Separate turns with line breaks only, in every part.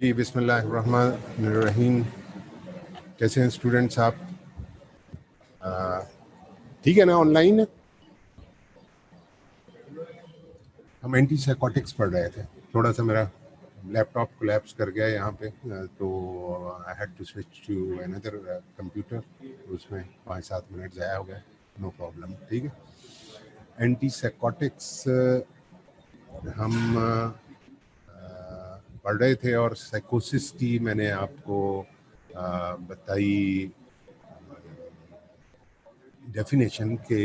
जी बिस्मिल्लाहिर्रहमानिर्रहीम। कैसे हैं स्टूडेंट्स आप? ठीक है ना? ऑनलाइन है। हम एंटी साइकोटिक्स पढ़ रहे थे। थोड़ा सा मेरा लैपटॉप कोलैप्स कर गया यहाँ पे, तो I had to switch to another computer. उसमें 5-7 मिनट ज़ाया हो गए। नो प्रॉब्लम, ठीक है। एंटी साइकोटिक्स हम पढ़ रहे थे और साइकोसिस की मैंने आपको बताई definition के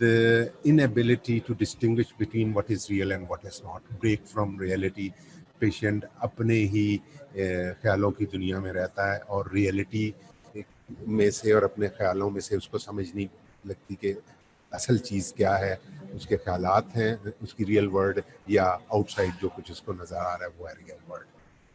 the inability to distinguish between what is real and what is not, break from reality। Patient अपने ही ख्यालों की दुनिया में रहता है और रियलिटी में से और अपने ख्यालों में से उसको समझ नहीं लगती कि असल चीज़ क्या है। उसके ख्यालात हैं उसकी रियल वर्ल्ड, या आउटसाइड जो कुछ उसको नज़र आ रहा है वो है रियल वर्ल्ड,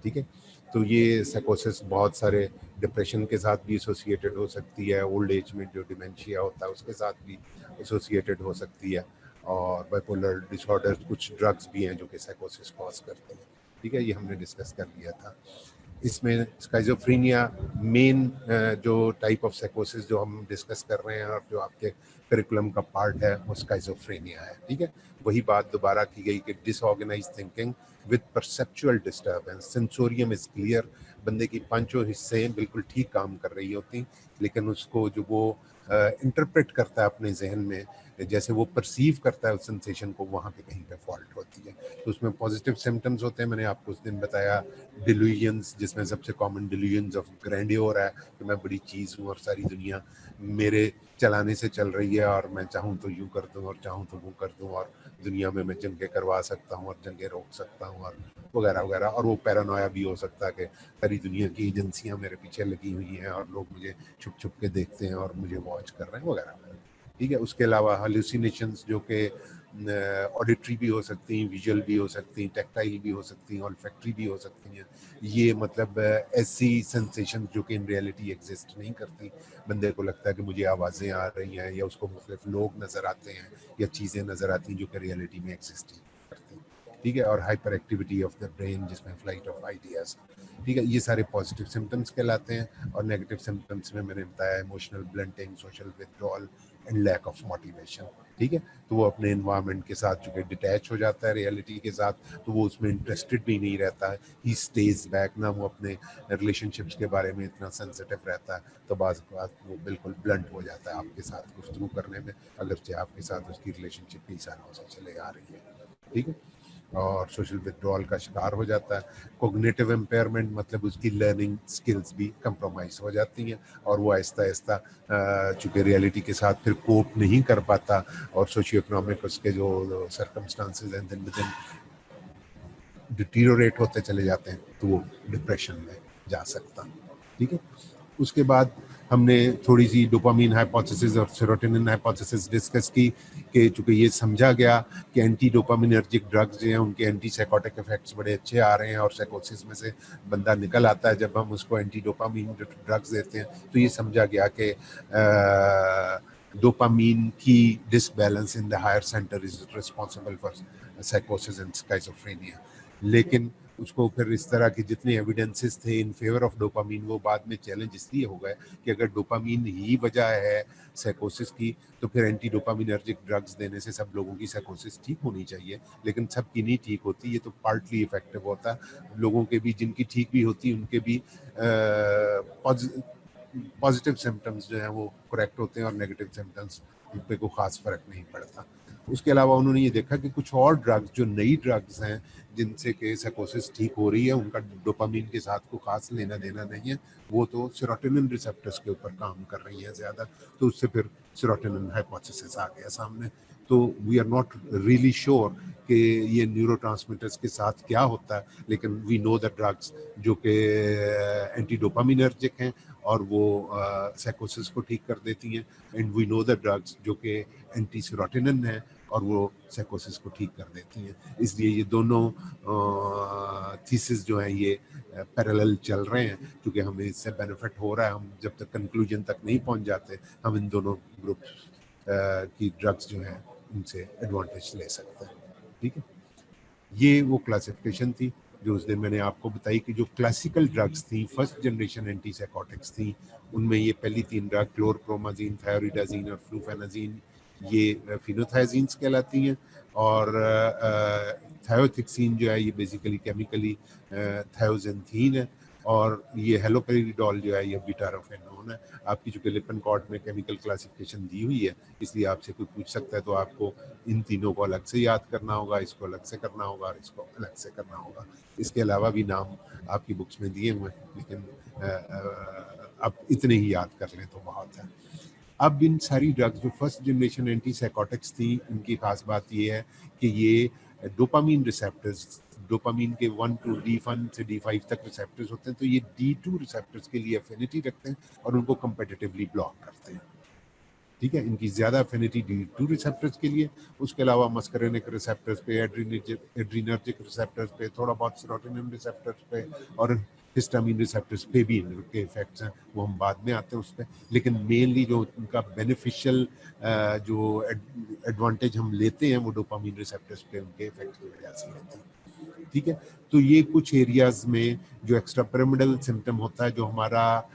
ठीक है। तो ये साइकोसिस बहुत सारे डिप्रेशन के साथ भी एसोसिएटेड हो सकती है, ओल्ड एज में जो डिमेंशिया होता है उसके साथ भी एसोसिएटेड हो सकती है, और बाइपोलर डिसऑर्डर, कुछ ड्रग्स भी हैं जो कि साइकोसिस कॉज करती हैं, ठीक है। ये हमने डिस्कस कर लिया था। इसमें स्काइजोफ्रेनिया मेन जो टाइप ऑफ साइकोसिस जो हम डिस्कस कर रहे हैं और जो आपके करिकुलम का पार्ट है वो स्काइजोफ्रेनिया है, ठीक है। वही बात दोबारा की गई कि disorganise thinking with perceptual disturbance. Sensorium is clear, बंदे की पांचों हिस्से बिल्कुल ठीक काम कर रही होती, लेकिन उसको जो वो इंटरप्रेट करता है अपने जहन में, जैसे वो परसीव करता है उस सेंसेशन को, वहाँ पे कहीं पे फॉल्ट होती है। तो उसमें पॉजिटिव सिम्टम्स होते हैं, मैंने आपको उस दिन बताया डिल्यूजन्स, जिसमें सबसे कॉमन डिल्यूजन्स ऑफ ग्रैंडियोर है कि मैं बड़ी चीज़ हूँ और सारी दुनिया मेरे चलाने से चल रही है और मैं चाहूँ तो यूँ कर दूँ और चाहूँ तो वो कर दूँ, और दुनिया में मैं जंगें करवा सकता हूँ और जंगें रोक सकता हूँ और वगैरह वगैरह। और वो पैरानोया भी हो सकता है कि सारी दुनिया की एजेंसियां मेरे पीछे लगी हुई हैं और लोग मुझे छुप छुप के देखते हैं और मुझे वॉच कर रहे हैं वगैरह, ठीक है। उसके अलावा हेलुसिनेशंस जो कि ऑडिटरी भी हो सकती हैं, विजुअल भी हो सकती हैं, टैक्टाइल भी हो सकती हैं, ऑल्फैक्टरी भी हो सकती हैं। ये मतलब ऐसी सेंसेशन जो कि इन रियलिटी एग्जिस्ट नहीं करती। बंदे को लगता है कि मुझे आवाज़ें आ रही हैं या उसको मुख्तलिफ लोग नज़र आते हैं या चीज़ें नज़र आती हैं जो कि रियलिटी में एग्जिस्ट नहीं करती, ठीक है। और hyper activity of the brain जिसमें फ्लाइट ऑफ आइडियाज़, ठीक है। ये सारे पॉजिटिव सिम्टम्स कहलाते हैं। और नेगेटिव सिम्टम्स में मैंने बताया emotional blunting, social withdrawal and lack of motivation, ठीक है। तो वो अपने इन्वायरमेंट के साथ चूंकि डिटैच हो जाता है रियलिटी के साथ, तो वो उसमें इंटरेस्टेड भी नहीं रहता है, ही स्टेज बैक ना, वो अपने रिलेशनशिप्स के बारे में इतना सेंसिटिव रहता है, तो बात वो बिल्कुल ब्लंट हो जाता है आपके साथ गुफ्तगू करने में, अगरचे आपके साथ उसकी रिलेशनशिप कई सालों से चले आ रही है, ठीक है। और सोशल विथड्रॉल का शिकार हो जाता है। कोग्निटिव इम्पेयरमेंट मतलब उसकी लर्निंग स्किल्स भी कंप्रोमाइज हो जाती हैं और वो आहिस्ता आहिस्ता चूँकि रियलिटी के साथ फिर कोप नहीं कर पाता, और सोशियो इकोनॉमिक उसके जो सर्कमस्टांसेस हैं दिन ब दिन डिटीरियोरेट होते चले जाते हैं, तो वो डिप्रेशन में जा सकता, ठीक है। उसके बाद हमने थोड़ी सी डोपामीन हाइपोथेसिस और सेरोटोनिन हाइपोथेसिस डिस्कस की कि चूंकि ये समझा गया कि एंटी डोपामिनर्जिक ड्रग्स जो हैं उनके एंटी साइकोटिक इफेक्ट्स बड़े अच्छे आ रहे हैं और साइकोसिस में से बंदा निकल आता है जब हम उसको एंटी डोपामिन ड्रग्स देते हैं, तो ये समझा गया कि डोपामीन की disbalance in the higher centre is responsible for साइकोसिस एंड स्किज़ोफ्रेनिया। लेकिन उसको फिर इस तरह के जितने एविडेंसेस थे इन फेवर ऑफ डोपामीन, वो बाद में चैलेंज इसलिए हो गए कि अगर डोपामीन ही वजह है साइकोसिस की, तो फिर एंटी डोपामिनर्जिक ड्रग्स देने से सब लोगों की साइकोसिस ठीक होनी चाहिए, लेकिन सबकी नहीं ठीक होती। ये तो पार्टली इफेक्टिव होता है, लोगों के भी जिनकी ठीक भी होती उनके भी पॉजिटिव सिम्टम्स जो हैं वो करेक्ट होते हैं और नेगेटिव सिम्टम्स उन पर कोई खास फर्क नहीं पड़ता। उसके अलावा उन्होंने ये देखा कि कुछ और ड्रग्स जो नई ड्रग्स हैं जिनसे कि साइकोसिस ठीक हो रही है, उनका डोपामीन के साथ को खास लेना देना नहीं है, वो तो सेरोटोनिन रिसेप्टर्स के ऊपर काम कर रही है ज़्यादा, तो उससे फिर सेरोटोनिन हाइपोथेसिस आ गया सामने। तो we are not really sure कि ये न्यूरोट्रांसमीटर्स के साथ क्या होता है, लेकिन वी नो द ड्रग्स जो कि एंटी डोपामिनर्जिक हैं और वो साइकोसिस को ठीक कर देती हैं, and we know the drugs जो कि एंटी सेरोटोनिन है और वो साइकोसिस को ठीक कर देती हैं। इसलिए ये दोनों थीसिस जो हैं ये पैरेलल चल रहे हैं, क्योंकि हमें इससे बेनिफिट हो रहा है। हम जब तक कंक्लूजन तक नहीं पहुंच जाते, हम इन दोनों ग्रुप्स की ड्रग्स जो हैं उनसे एडवांटेज ले सकते हैं, ठीक है। ये वो क्लासिफिकेशन थी। जो उस दिन मैंने आपको बताई कि जो क्लासिकल ड्रग्स थी, फर्स्ट जनरेशन एंटीसाइकोटिक्स थी, उनमें ये पहली 3 ड्रग क्लोरप्रोमाजीन, थायोरिडाजीन और फ्लूफेनाजीन, ये फिनोथाइजीन्स कहलाती हैं। और थायोथिक्सीन जो है ये बेसिकली केमिकली थायोजेंथीन है, और ये हेलोपेरिडोल जो है ये बीटारोफेनोन है। आपकी चूंकि लिपनकॉर्ड में केमिकल क्लासिफिकेशन दी हुई है, इसलिए आपसे कोई पूछ सकता है तो आपको इन तीनों को अलग से याद करना होगा, इसको अलग से करना होगा और इसको अलग से करना होगा। इसके अलावा भी नाम आपकी बुक्स में दिए हुए हैं, लेकिन अब इतने ही याद कर लें तो बहुत है। अब इन सारी ड्रग्स जो फर्स्ट जनरेशन एंटीसाइकोटिक्स थी, इनकी खास बात ये है कि ये डोपामीन रिसेप्टर्स, डोपामीन के 1 to D1 से D5 तक रिसेप्टर्स होते हैं, तो ये D2 रिसेप्टर्स के लिए एफिनिटी रखते हैं और उनको कंपेटिटिवली ब्लॉक करते हैं। ठीक है, इनकी ज्यादा एफिनिटी D2 रिसेप्टर्स के लिए, उसके अलावा मस्करेनिक रिसेप्टर्स पे, एड्रीनर्जिक रिसेप्टर्स पे, थोड़ा बहुत सेरोटोनिन रिसेप्टर्स पे और हिस्टामिन रिसेप्टर्स पे भी इनके इफेक्ट्स हैं, वो हम बाद में आते हैं उस पर। लेकिन मेनली जो उनका बेनिफिशियल जो एडवांटेज हम लेते हैं वो डोपामीन रिसेप्टर्स पे उनके इफेक्ट की वजह से लेते हैं। ठीक है, तो ये कुछ एरियाज में जो एक्स्ट्रा पिरामिडल सिम्टम होता है, जो हमारा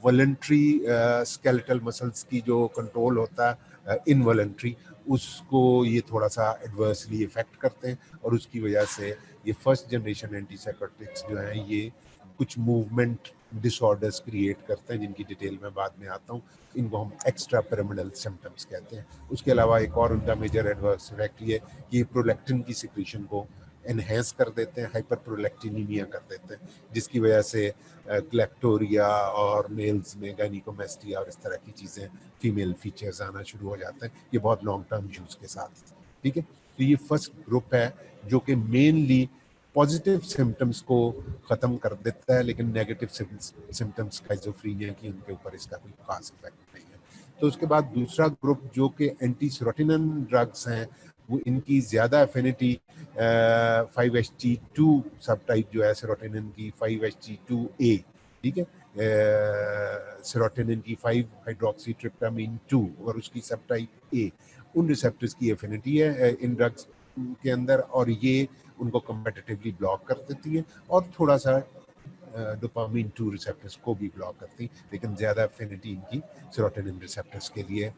वॉलंटरी स्केलेटल मसल्स की जो कंट्रोल होता है इनवॉलंटरी, उसको ये थोड़ा सा एडवर्सली इफेक्ट करते हैं, और उसकी वजह से ये फर्स्ट जनरेशन एंटीसाइकोटिक्स जो हैं ये कुछ मूवमेंट डिसऑर्डर्स क्रिएट करते हैं, जिनकी डिटेल में बाद में आता हूँ। इनको हम एक्स्ट्रा पिरामिडल सिम्टम्स कहते हैं। उसके अलावा एक और उनका मेजर एडवर्स इफेक्ट ये प्रोलैक्टिन की सिक्रीशन को एनहेंस कर देते हैं, हाइपर प्रोलैक्टिनीमिया कर देते हैं, जिसकी वजह से ग्लैक्टोरिया और मेल्स में गायनिकोमेस्टिया और इस तरह की चीज़ें, फीमेल फीचर्स आना शुरू हो जाते हैं, ये बहुत लॉन्ग टर्म यूज के साथ। ठीक है, तो ये फर्स्ट ग्रुप है जो कि मेनली पॉजिटिव सिम्टम्स को ख़त्म कर देता है, लेकिन नेगेटिव सिम्टम्स स्किज़ोफ्रेनिया की उनके ऊपर इसका कोई खास इफेक्ट नहीं है। तो उसके बाद दूसरा ग्रुप जो कि एंटी सेरोटोनिन ड्रग्स हैं, वो इनकी ज़्यादा एफिनिटी 5-HT2 सब टाइप जो है सेरोटोनिन की 5-HT2A, ठीक है, सेरोटोनिन की 5-हाइड्रोक्सीट्रिप्टामिन 2 और उसकी सब टाइप ए, उन रिसेप्टर्स की एफिनिटी है इन ड्रग्स के अंदर, और ये उनको कम्पेटिटिवली ब्लॉक कर देती है, और थोड़ा सा डोपामिन 2 रिसेप्टर्स को भी ब्लॉक करती, लेकिन ज़्यादा एफिनिटी इनकी सेरोटोनिन रिसेप्टर्स के लिए।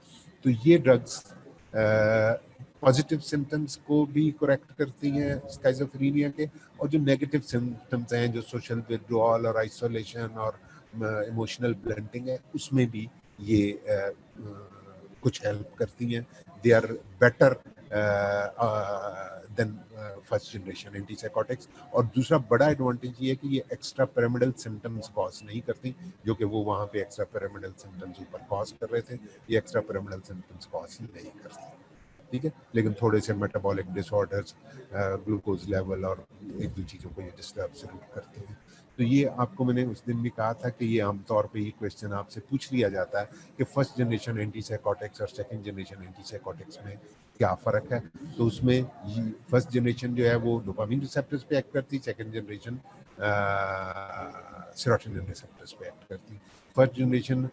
तो ये ड्रग्स पॉजिटिव सिम्टम्स को भी करेक्ट करती हैं स्किज़ोफ्रेनिया के, और जो नेगेटिव सिम्टम्स हैं, जो सोशल विथड्रॉल और आइसोलेशन और इमोशनल ब्लंटिंग है, उसमें भी ये कुछ हेल्प करती हैं। They are better than first generation antipsychotics. और दूसरा बड़ा एडवांटेज ये है कि ये एक्स्ट्रा पिरामिडल सिम्टम्स कॉज नहीं करती, जो कि वो वहाँ पे एक्स्ट्रा पिरामिडल सिम्टम्स ऊपर कॉज कर रहे थे, ये extra pyramidal symptoms cause he नहीं करती। ठीक है, लेकिन थोड़े से मेटाबॉलिक डिसऑर्डर्स, ग्लूकोज लेवल और एक दो चीज़ों को ये डिस्टर्ब जरूर करते हैं। तो ये आपको मैंने उस दिन भी कहा था कि ये आमतौर पे ये क्वेश्चन आपसे पूछ लिया जाता है कि फर्स्ट जनरेशन एंटीसाइकोटिक्स और सेकंड जनरेशन एंटीसाइकोटिक्स में क्या फ़र्क है। तो उसमें फर्स्ट जनरेशन जो है वो डोपामिन रिसेप्टर्स पे एक्ट करती, सेकंड जनरेशन सेरोटोनिन रिसेप्टर्स पे एक्ट करती। First generation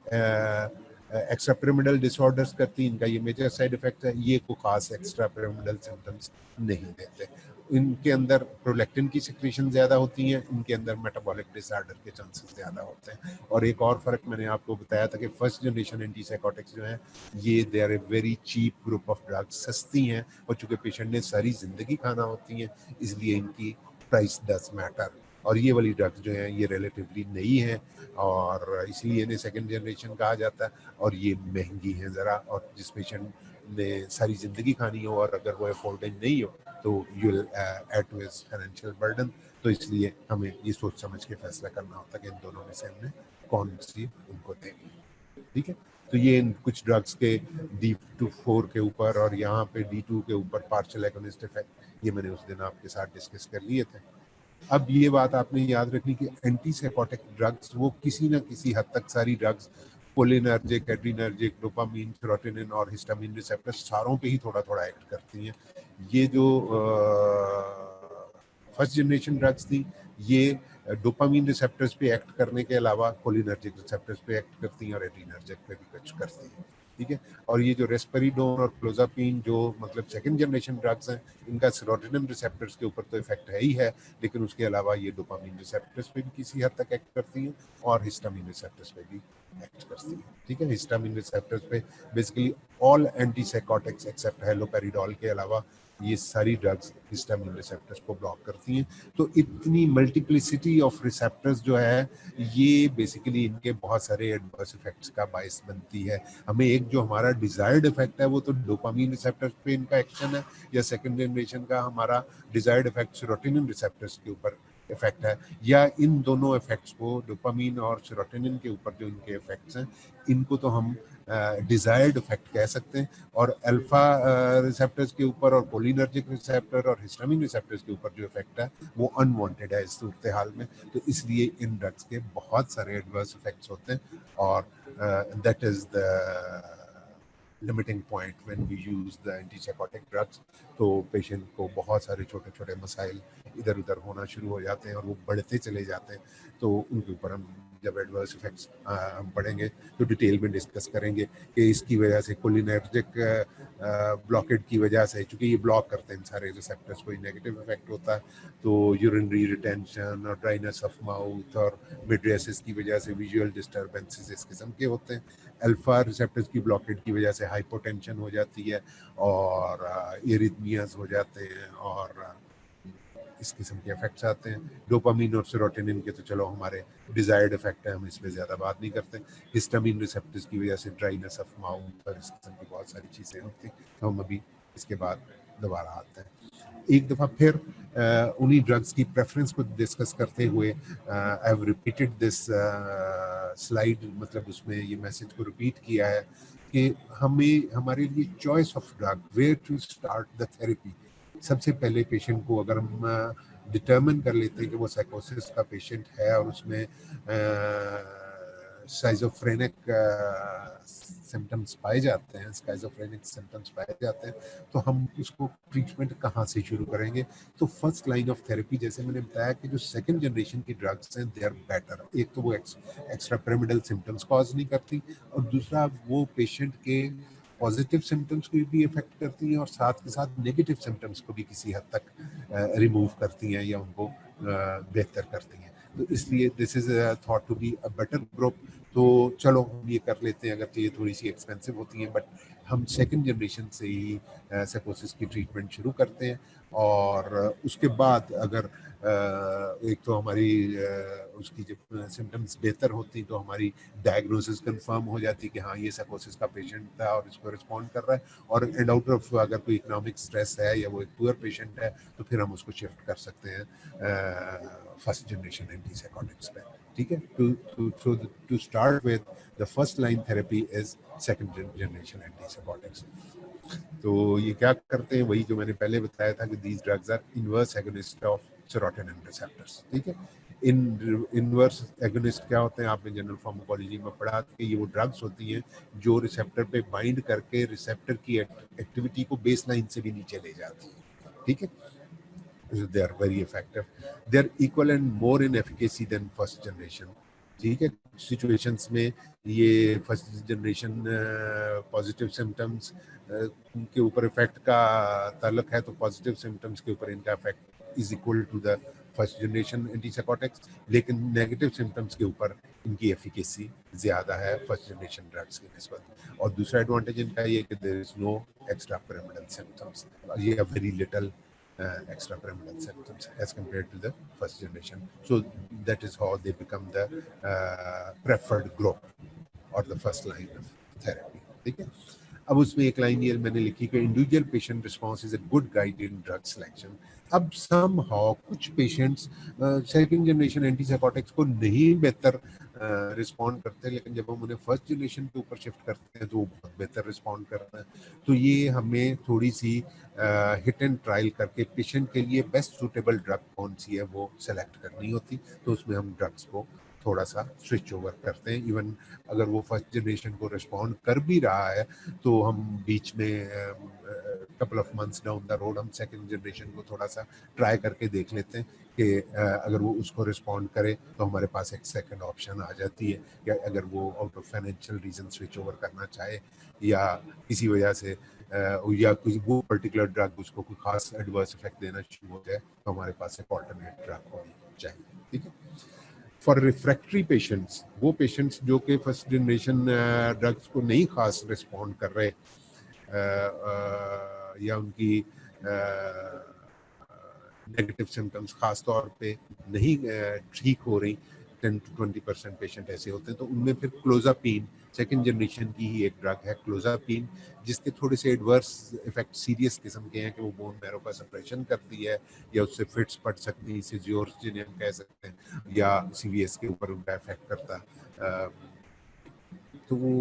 extra pyramidal disorders करती, इनका ये मेजर साइड इफेक्ट है, ये को खास एक्स्ट्रा पिरामिडल सिम्टम्स नहीं देते। इनके अंदर प्रोलैक्टिन की सिक्रीशन ज़्यादा होती है, इनके अंदर मेटाबॉलिक डिसऑर्डर के चांसेस ज़्यादा होते हैं। और एक और फ़र्क मैंने आपको बताया था कि फर्स्ट जनरेशन एंटीसाइकोटिक्स जो हैं ये they are a very cheap group of drugs, सस्ती हैं, और चूँकि पेशेंट ने सारी ज़िंदगी खाना होती हैं, इसलिए इनकी प्राइस डज मैटर। और ये वाली ड्रग्स जो हैं ये रिलेटिवली नई हैं, और इसलिए इन्हें सेकेंड जनरेशन कहा जाता है, और ये महंगी हैं ज़रा, और जिस पेशेंट ने सारी ज़िंदगी खानी हो और अगर वो अफोर्डेज नहीं हो तो you will add to his financial burden. तो इसलिए हमें ये सोच समझ के फैसला करना होता है कि इन दोनों में से हमने कौन सी उनको देनी है। ठीक है, तो ये इन कुछ ड्रग्स के D2-4 के ऊपर और यहाँ पे D2 के ऊपर पार्शियल एगोनिस्ट इफेक्ट, ये मैंने उस दिन आपके साथ डिस्कस कर लिए थे। अब ये बात आपने याद रखनी कि एंटीसाइकोटिक ड्रग्स वो किसी न किसी हद तक सारी drugs cholinergic, adrenergic, dopamine, serotonin और हिस्टामिन रिसेप्टर्स सारों पे ही थोड़ा थोड़ा एक्ट करती हैं। ये जो फर्स्ट जनरेशन ड्रग्स थी ये डोपामीन रिसेप्टर्स पे एक्ट करने के अलावा कोलिनर्जिक रिसेप्टर्स पे एक्ट करती हैं और एड्रीनर्जिक पे भी कुछ करती हैं। ठीक है। और ये जो रेस्पेरिडोन और क्लोजापिन जो मतलब सेकंड जनरेशन ड्रग्स हैं, इनका सेरोटोनिन रिसेप्टर्स के ऊपर तो इफेक्ट है ही है, लेकिन उसके अलावा ये डोपामिन रिसेप्टर्स पे भी किसी हद तक एक्ट करती हैं और हिस्टामिन रिसेप्टर्स पे भी एक्ट करती हैं। ठीक है, हिस्टामिन रिसेप्टर्स पे बेसिकली ऑल एंटीसाइकोटिक्स एक्सेप्ट हैलोपेरिडोल के अलावा ये सारी ड्रग्स हिस्टामिन रिसेप्टर्स को ब्लॉक करती हैं। तो इतनी मल्टीप्लिसिटी ऑफ रिसेप्टर्स जो है, ये बेसिकली इनके बहुत सारे एडवर्स इफेक्ट्स का बायस बनती है। हमें एक जो हमारा डिजायर्ड इफेक्ट है वो तो डोपामिन रिसेप्टर्स पे इनका एक्शन है, या सेकंड जनरेशन का हमारा डिजायर्ड इफेक्ट सेरोटोनिन रिसेप्टर्स के ऊपर इफेक्ट है, या इन दोनों इफेक्ट्स को डोपामिन और सेरोटोनिन के ऊपर जो इनके इफेक्ट्स हैं, इनको तो हम डिजायर्ड इफेक्ट कह सकते हैं। और अल्फा रिसेप्टर्स के ऊपर और कोलिनर्जिक रिसेप्टर और हिस्टामिन रिसेप्टर्स के ऊपर जो इफेक्ट है वो अनवांटेड है इस सूरत हाल में। तो इसलिए इन ड्रग्स के बहुत सारे एडवर्स इफेक्ट्स होते हैं, और that is the limiting point when we use the antipsychotic drugs. तो पेशेंट को बहुत सारे छोटे छोटे मसाइल इधर उधर होना शुरू हो जाते हैं और वो बढ़ते चले जाते हैं। तो उनके ऊपर हम जब एडवर्स इफेक्ट्स हम पढ़ेंगे तो डिटेल में डिस्कस करेंगे कि इसकी वजह से कोलिनर्जिक ब्लॉकेट की वजह से, चूंकि ये ब्लॉक करते हैं सारे रिसेप्टर्स, कोई नेगेटिव इफेक्ट होता है तो यूरिनरी रिटेंशन और ड्राइनेस ऑफ माउथ और मिड्रेसिस की वजह से विजुअल डिस्टर्बेंसेस इस किस्म के होते हैं। अल्फा रिसेप्टर्स की ब्लॉकेट की वजह से हाइपोटेंशन हो जाती है और एरिथमियाज हो जाते हैं और इस किस्म के इफेक्ट्स आते हैं। डोपामिन और सेरोटोनिन के तो चलो हमारे डिजायर्ड इफेक्ट है, हम इसमें ज़्यादा बात नहीं करते। हिस्टामिन रिसेप्टर्स की वजह से ड्राइनेस ऑफ माउथ और इस किस्म की बहुत सारी चीज़ें होती हैं, तो हम अभी इसके बाद दोबारा आते हैं। एक दफ़ा फिर उन्हीं ड्रग्स की प्रेफरेंस को डिस्कस करते हुए I have repeated this slide, मतलब उसमें ये मैसेज को रिपीट किया है कि हमें हमारे लिए choice of drug, where to start the therapy. सबसे पहले पेशेंट को अगर हम डिटर्मिन कर लेते हैं कि वो साइकोसिस का पेशेंट है और उसमें साइजोफ्रेनिक सिम्टम्स पाए जाते हैं, स्काइजोफ्रेनिक सिम्टम्स पाए जाते हैं, तो हम उसको ट्रीटमेंट कहाँ से शुरू करेंगे। तो फर्स्ट लाइन ऑफ थेरेपी, जैसे मैंने बताया कि जो सेकंड जनरेशन की ड्रग्स हैं दे आर बेटर। एक तो वो एक्स्ट्रा पिरामिडल सिम्टम्स कॉज नहीं करती, और दूसरा वो पेशेंट के पॉजिटिव सिम्टम्स को भी इफेक्ट करती हैं और साथ के साथ नेगेटिव सिम्टम्स को भी किसी हद तक रिमूव करती हैं या उनको बेहतर करती हैं। तो इसलिए this is thought to be a better group. तो चलो हम ये कर लेते हैं, अगर ये थोड़ी सी एक्सपेंसिव होती हैं, बट हम सेकंड जनरेशन से ही साइकोसिस की ट्रीटमेंट शुरू करते हैं। और उसके बाद अगर एक तो हमारी उसकी जब सिम्टम्स बेहतर होती तो हमारी डायग्नोसिस कंफर्म हो जाती कि हाँ ये साइकोसिस का पेशेंट था और इसको रिस्पॉन्ड कर रहा है, और एंड आउट ऑफ अगर कोई इकोनॉमिक स्ट्रेस है या वो एक पुअर पेशेंट है तो फिर हम उसको शिफ्ट कर सकते हैं फर्स्ट जनरेशन एंटीसाइकोटिक्स पे। ठीक है, to start with the first line therapy is second generation antipsychotics. तो ये क्या करते हैं, वही जो मैंने पहले बताया था कि these drugs are inverse agonist of serotonin receptors. ठीक है, इन इनवर्स एगोनिस्ट क्या होते हैं, आपने जनरल फार्माकोलॉजी में पढ़ा कि ये वो ड्रग्स होती हैं जो रिसेप्टर पे बाइंड करके रिसेप्टर की एक्टिविटी को बेसलाइन से भी नीचे ले जाती है। ठीक है, they are very effective. They are equal and more in efficacy than first generation. ठीक है, सिचुएशंस में ये फर्स्ट जनरेशन पॉजिटिव सिम्टम्स के ऊपर इफेक्ट का ताल्लुक है, तो पॉजिटिव सिम्टम्स के ऊपर इनका effect is equal to the first generation antipsychotics, लेकिन नेगेटिव सिम्टम्स के ऊपर इनकी एफिकेसी ज़्यादा है फर्स्ट जनरेशन ड्रग्स की निस्बत। और दूसरा एडवांटेज इनका ये कि there is no extrapyramidal symptoms, ये very little extrapyramidal symptoms as compared to the first generation. So that is how they become the preferred group or the first line of therapy. ठीक है, अब उसमें एक line ये मैंने लिखी कि individual patient response is a good guide in drug selection. अब समहाउ कुछ पेशेंट्स सेकंड जनरेशन एंटीसाइकोटिक्स को नहीं बेहतर रिस्पॉन्ड करते, लेकिन जब हम उन्हें फर्स्ट जनरेशन के ऊपर शिफ्ट करते हैं तो वो बहुत बेहतर रिस्पॉन्ड करते हैं। तो ये हमें थोड़ी सी हिट एंड ट्रायल करके पेशेंट के लिए बेस्ट सूटेबल ड्रग कौन सी है वो सेलेक्ट करनी होती, तो उसमें हम ड्रग्स को थोड़ा सा स्विच ओवर करते हैं। इवन अगर वो फर्स्ट जनरेशन को रिस्पॉन्ड कर भी रहा है तो हम बीच में couple of months down the road हम सेकंड जनरेशन को थोड़ा सा ट्राई करके देख लेते हैं कि अगर वो उसको रिस्पॉन्ड करे तो हमारे पास एक सेकंड ऑप्शन आ जाती है, या अगर वो out of financial reason switch over करना चाहे या किसी वजह से या कोई वो पर्टिकुलर ड्रग उसको कोई खास एडवर्स इफेक्ट देना शुरू हो जाए तो हमारे पास एक ऑल्टरनेट ड्रग होनी चाहिए, ठीक है। फॉर रिफ्रैक्टरी पेशेंट्स, वो पेशेंट्स जो कि फर्स्ट जनरेशन ड्रग्स को नहीं खास रिस्पॉन्ड कर रहे या उनकी नेगेटिव सिम्टम्स खास तौर पे नहीं ठीक हो रही, 10 to 20% पेशेंट ऐसे होते हैं, तो उनमें फिर क्लोजापीन सेकेंड जनरेशन की ही एक ड्रग है क्लोजापीन, जिसके थोड़े से एडवर्स इफेक्ट सीरियस किस्म के हैं कि वो बोन मैरो का सप्रेशन करती है या उससे फिट्स पड़ सकती है, सीज़र्स जिन्हें हम कह सकते हैं, या सीवीएस के ऊपर उनका इफेक्ट करता है। तो वो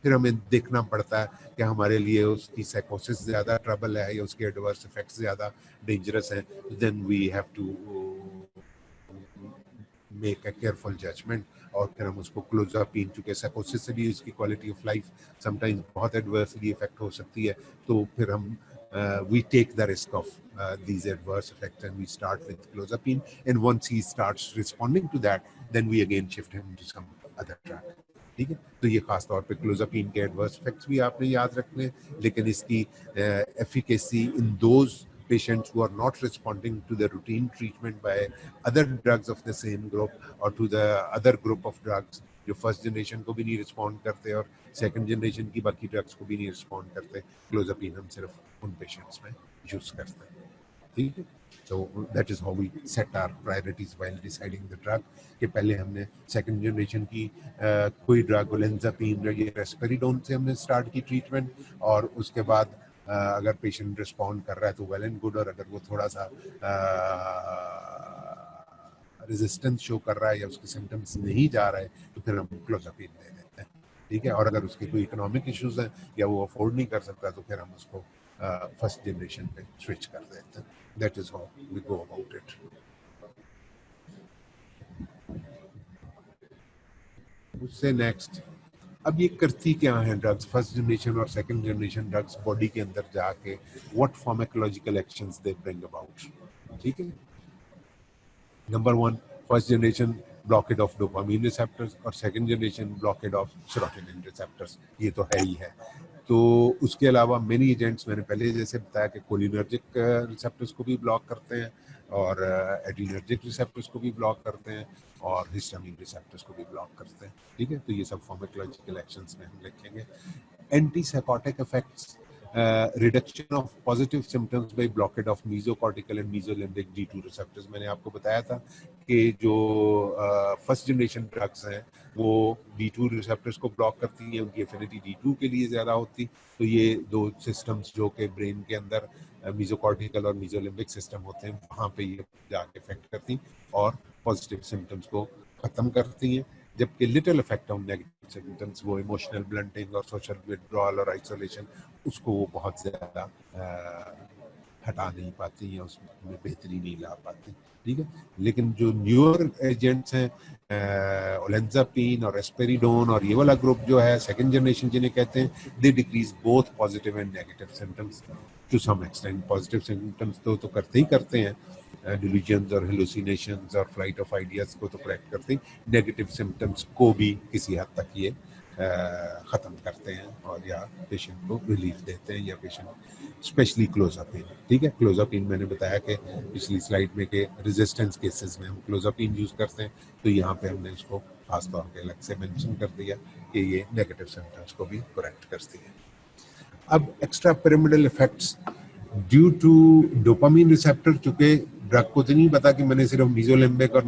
फिर हमें देखना पड़ता है कि हमारे लिए उसकी साइकोसिस ज़्यादा ट्रबल है या उसके एडवर्स इफेक्ट्स ज़्यादा डेंजरस हैं, then we have to make a careful judgement और फिर हम उसको क्लोजापीन, चूँकि साइकोसिस से भी उसकी क्वालिटी ऑफ लाइफ समटाइम्स बहुत एडवर्सली इफेक्ट हो सकती है, तो फिर हम we take the risk of these adverse effects and we start with clozapine, and once he starts responding to that then we again shift him to some other drug, ठीक है। तो ये खास तौर पे क्लोजापीन के एडवर्स इफेक्ट्स भी आपने याद रखने हैं, लेकिन इसकी efficacy in those patients who are not responding to the routine treatment by other drugs of the same group or to the other group of drugs जो फर्स्ट जनरेशन को भी नहीं रिस्पॉन्ड करते और सेकंड जनरेशन की बाकी drugs को भी नहीं रिस्पॉन्ड करते, क्लोजापीन हम सिर्फ उन पेशेंट्स में यूज करते हैं, ठीक है। So that is how we set our priorities while deciding the drug कि पहले हमने सेकंड जनरेशन की कोई ड्रग ओलेंजापीन या रेस्पेरिडोन से हमने स्टार्ट की ट्रीटमेंट, और उसके बाद अगर पेशेंट रिस्पॉन्ड कर रहा है तो वेल एंड गुड, और अगर वो थोड़ा सा रेजिस्टेंस शो कर रहा है या उसके सिम्टम्स नहीं जा रहे तो फिर हम क्लोजापीन दे देते हैं, ठीक है। और अगर उसके कोई इकोनॉमिक इश्यूज हैं या वो अफोर्ड नहीं कर सकता तो फिर हम उसको फर्स्ट जनरेशन पे स्विच कर देते हैं। That is how we go about it. उससे नेक्स्ट, अब ये करती क्या है ड्रग्स, फर्स्ट जनरेशन और सेकंड जनरेशन ड्रग्स बॉडी के अंदर जाके what pharmacological actions they bring about, ठीक है। Number 1, first generation blockade of dopamine receptors और second generation blockade of serotonin receptors, ये तो है ही है। तो उसके अलावा मेनी एजेंट्स मैंने पहले जैसे बताया कि कोलिनर्जिक रिसेप्टर्स को भी ब्लॉक करते हैं और एड्रीनर्जिक रिसेप्टर्स को भी ब्लॉक करते हैं और हिस्टामिन रिसेप्टर्स को भी ब्लॉक करते हैं, ठीक है। तो ये सब फार्माकोलॉजिकल एक्शंस में हम लिखेंगे। Antipsychotic effects, reduction of positive symptoms by blockade of mesocortical and mesolimbic D2 receptors. मैंने आपको बताया था कि जो फर्स्ट जनरेशन ड्रग्स हैं वो D2 रिसेप्टर्स को ब्लॉक करती हैं, उनकी एफिनिटी D2 के लिए ज़्यादा होती, तो ये दो सिस्टम्स जो कि ब्रेन के अंदर मीजोकॉर्टिकल और मीजोलिम्बिक सिस्टम होते हैं वहाँ पे ये जाके इफेक्ट करती और पॉजिटिव सिम्टम्स को ख़त्म करती हैं, जबकि little effect on negative symptoms, वो इमोशनल ब्लंटिंग और सोशल विड्रॉल और आइसोलेशन, उसको वो बहुत ज़्यादा हटा नहीं पाती या उसमें बेहतरी नहीं ला पाती, ठीक है। लेकिन जो न्यूअर एजेंट्स हैं ओलेंजापीन और रेस्पेरिडोन और ये वाला ग्रुप जो है सेकंड जनरेशन जिन्हें कहते हैं, they decrease both positive and negative symptoms to some extent. Positive symptoms तो करते ही करते हैं, डिल्यूजन्स और हेलुसिनेशंस और फ्लाइट ऑफ आइडियाज को तो करेक्ट करते हैं, नेगेटिव सिम्टम्स को भी किसी हद तक ये ख़त्म करते हैं और या पेशेंट को रिलीफ देते हैं, या पेशेंट स्पेशली क्लोजापीन, ठीक है। क्लोजापीन मैंने बताया कि पिछली स्लाइड में कि रेजिस्टेंस केसेस में हम क्लोजापीन यूज़ करते हैं, तो यहाँ पे हमने इसको खास तौर पे अलग से मेंशन कर दिया कि ये नेगेटिव सिम्टम्स को भी करेक्ट करती है। अब extrapyramidal effects due to dopamine receptor, चूँकि ड्रग को तो नहीं पता कि मैंने सिर्फ मीजोलिम्बिक और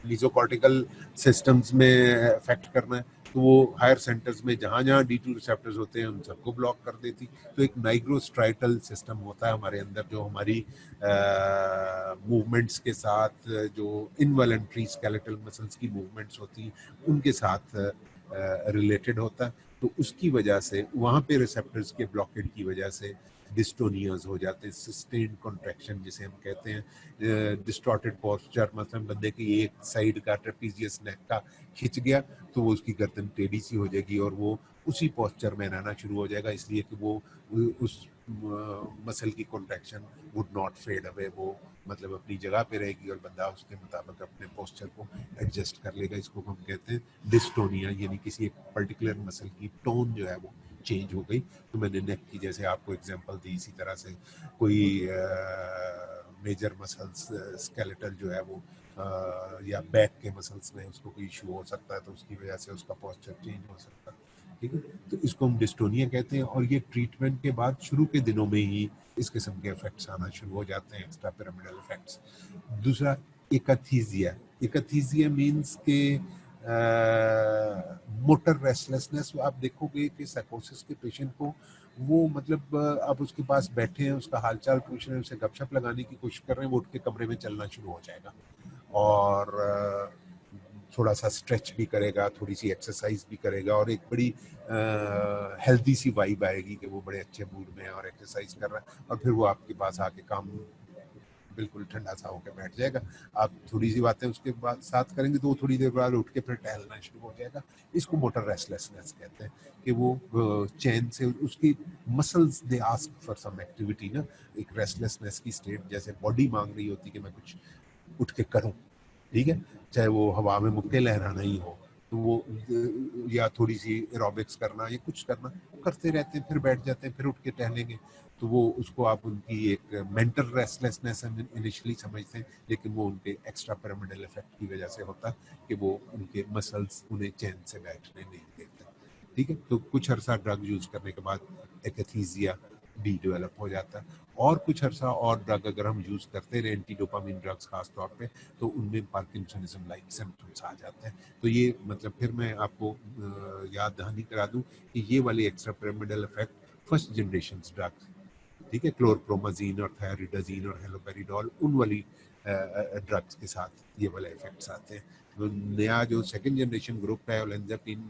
मीजोकॉर्टिकल सिस्टम्स में इफेक्ट करना है, तो वो हायर सेंटर्स में जहाँ जहाँ D2 रिसेप्टर्स होते हैं उन सबको ब्लॉक कर देती। तो एक नाइग्रोस्ट्राइटल सिस्टम होता है हमारे अंदर जो हमारी मूवमेंट्स के साथ, जो इनवॉलंटरी स्केलेटल मसल्स की मूवमेंट्स होती हैं उनके साथ रिलेटेड होता है, तो उसकी वजह से वहाँ पे रिसेप्टर्स के ब्लॉकेड की वजह से डिस्टोनियाज हो जाते हैं, सस्टेन्ड कॉन्ट्रैक्शन जिसे हम कहते हैं, डिस्टॉर्टेड पोस्चर, मतलब बंदे की एक साइड का ट्रेपीजियस नेक का खिंच गया तो वो उसकी गर्दन टेढ़ी सी हो जाएगी और वो उसी पोस्चर में रहना शुरू हो जाएगा, इसलिए कि वो उस मसल की contraction would not fade away, वो मतलब अपनी जगह पे रहेगी और बंदा उसके मुताबिक अपने पोस्चर को एडजस्ट कर लेगा। इसको हम कहते हैं डिस्टोनिया, यानी किसी एक पर्टिकुलर मसल की टोन जो है वो चेंज हो गई। तो मैंने नेक की जैसे आपको एग्जांपल दी, इसी तरह से कोई मेजर मसल्स स्केलेटल जो है वो या बैक के मसल्स में उसको कोई इशू हो सकता है, तो उसकी वजह से उसका पोस्चर चेंज हो सकता है। ठीक है, तो इसको हम डिस्टोनिया कहते हैं, और ये ट्रीटमेंट के बाद शुरू के दिनों में ही इस किस्म के इफेक्ट्स आना शुरू हो जाते हैं, एक्स्ट्रा पिरामिडल इफेक्ट्स। दूसरा एकथीजिया। एकथीजिया मीन्स के मोटर रेस्टलेसनेस। आप देखोगे कि साइकोसिस के पेशेंट को वो मतलब आप उसके पास बैठे हैं, उसका हालचाल पूछ रहे हैं, उसे गपशप लगाने की कोशिश कर रहे हैं, वो उठ के कमरे में चलना शुरू हो जाएगा और थोड़ा सा स्ट्रेच भी करेगा, थोड़ी सी एक्सरसाइज भी करेगा, और एक बड़ी हेल्दी सी वाइब आएगी कि वो बड़े अच्छे मूड में है और एक्सरसाइज कर रहा है, और फिर वो आपके पास आके काम बिल्कुल ठंडा सा होकर बैठ जाएगा। आप थोड़ी सी बातें उसके बाद साथ करेंगे तो वो थोड़ी देर बाद उठ के फिर टहलना शुरू हो जाएगा। इसको मोटर रेस्टलेसनेस कहते हैं कि वो चैन से उसकी muscles they ask for some activity ना, एक रेस्टलेसनेस की स्टेट, जैसे बॉडी मांग रही होती कि मैं कुछ उठ के करूं। ठीक है, चाहे वो हवा में मुक्के लहराना ही हो, तो वो या थोड़ी सी एरोबिक्स करना या कुछ करना, वो करते रहते हैं, फिर बैठ जाते हैं, फिर उठ के टहलेंगे। तो वो उसको आप उनकी एक मेंटल रेस्टलेसनेस इनिशियली समझते हैं, लेकिन वो उनके एक्स्ट्रा पिरामिडल इफेक्ट की वजह से होता है कि वो उनके मसल्स उन्हें चैन से बैठने नहीं देते। ठीक है, तो कुछ अरसा ड्रग यूज करने के बाद एकथीजिया भी डेवलप हो जाता है, और कुछ अरसा और ड्रग अगर हम यूज करते रहे, एंटी डोपामिन ड्रग्स खास तौर पे, तो उनमें पार्किंसनिज्म लाइक सिम्टम्स आ जाते हैं। तो ये मतलब फिर मैं आपको याद दहानी करा दूं कि ये वाले extra pyramidal effect first generation drugs, ठीक है, क्लोरप्रोमाजीन और थायरिडाजीन और हेलोपेरिडोल, उन वाली ड्रग्स के साथ ये वाले इफेक्ट्स आते हैं। तो नया जो सेकंड जनरेशन ग्रुप है, ओलेंजापिन,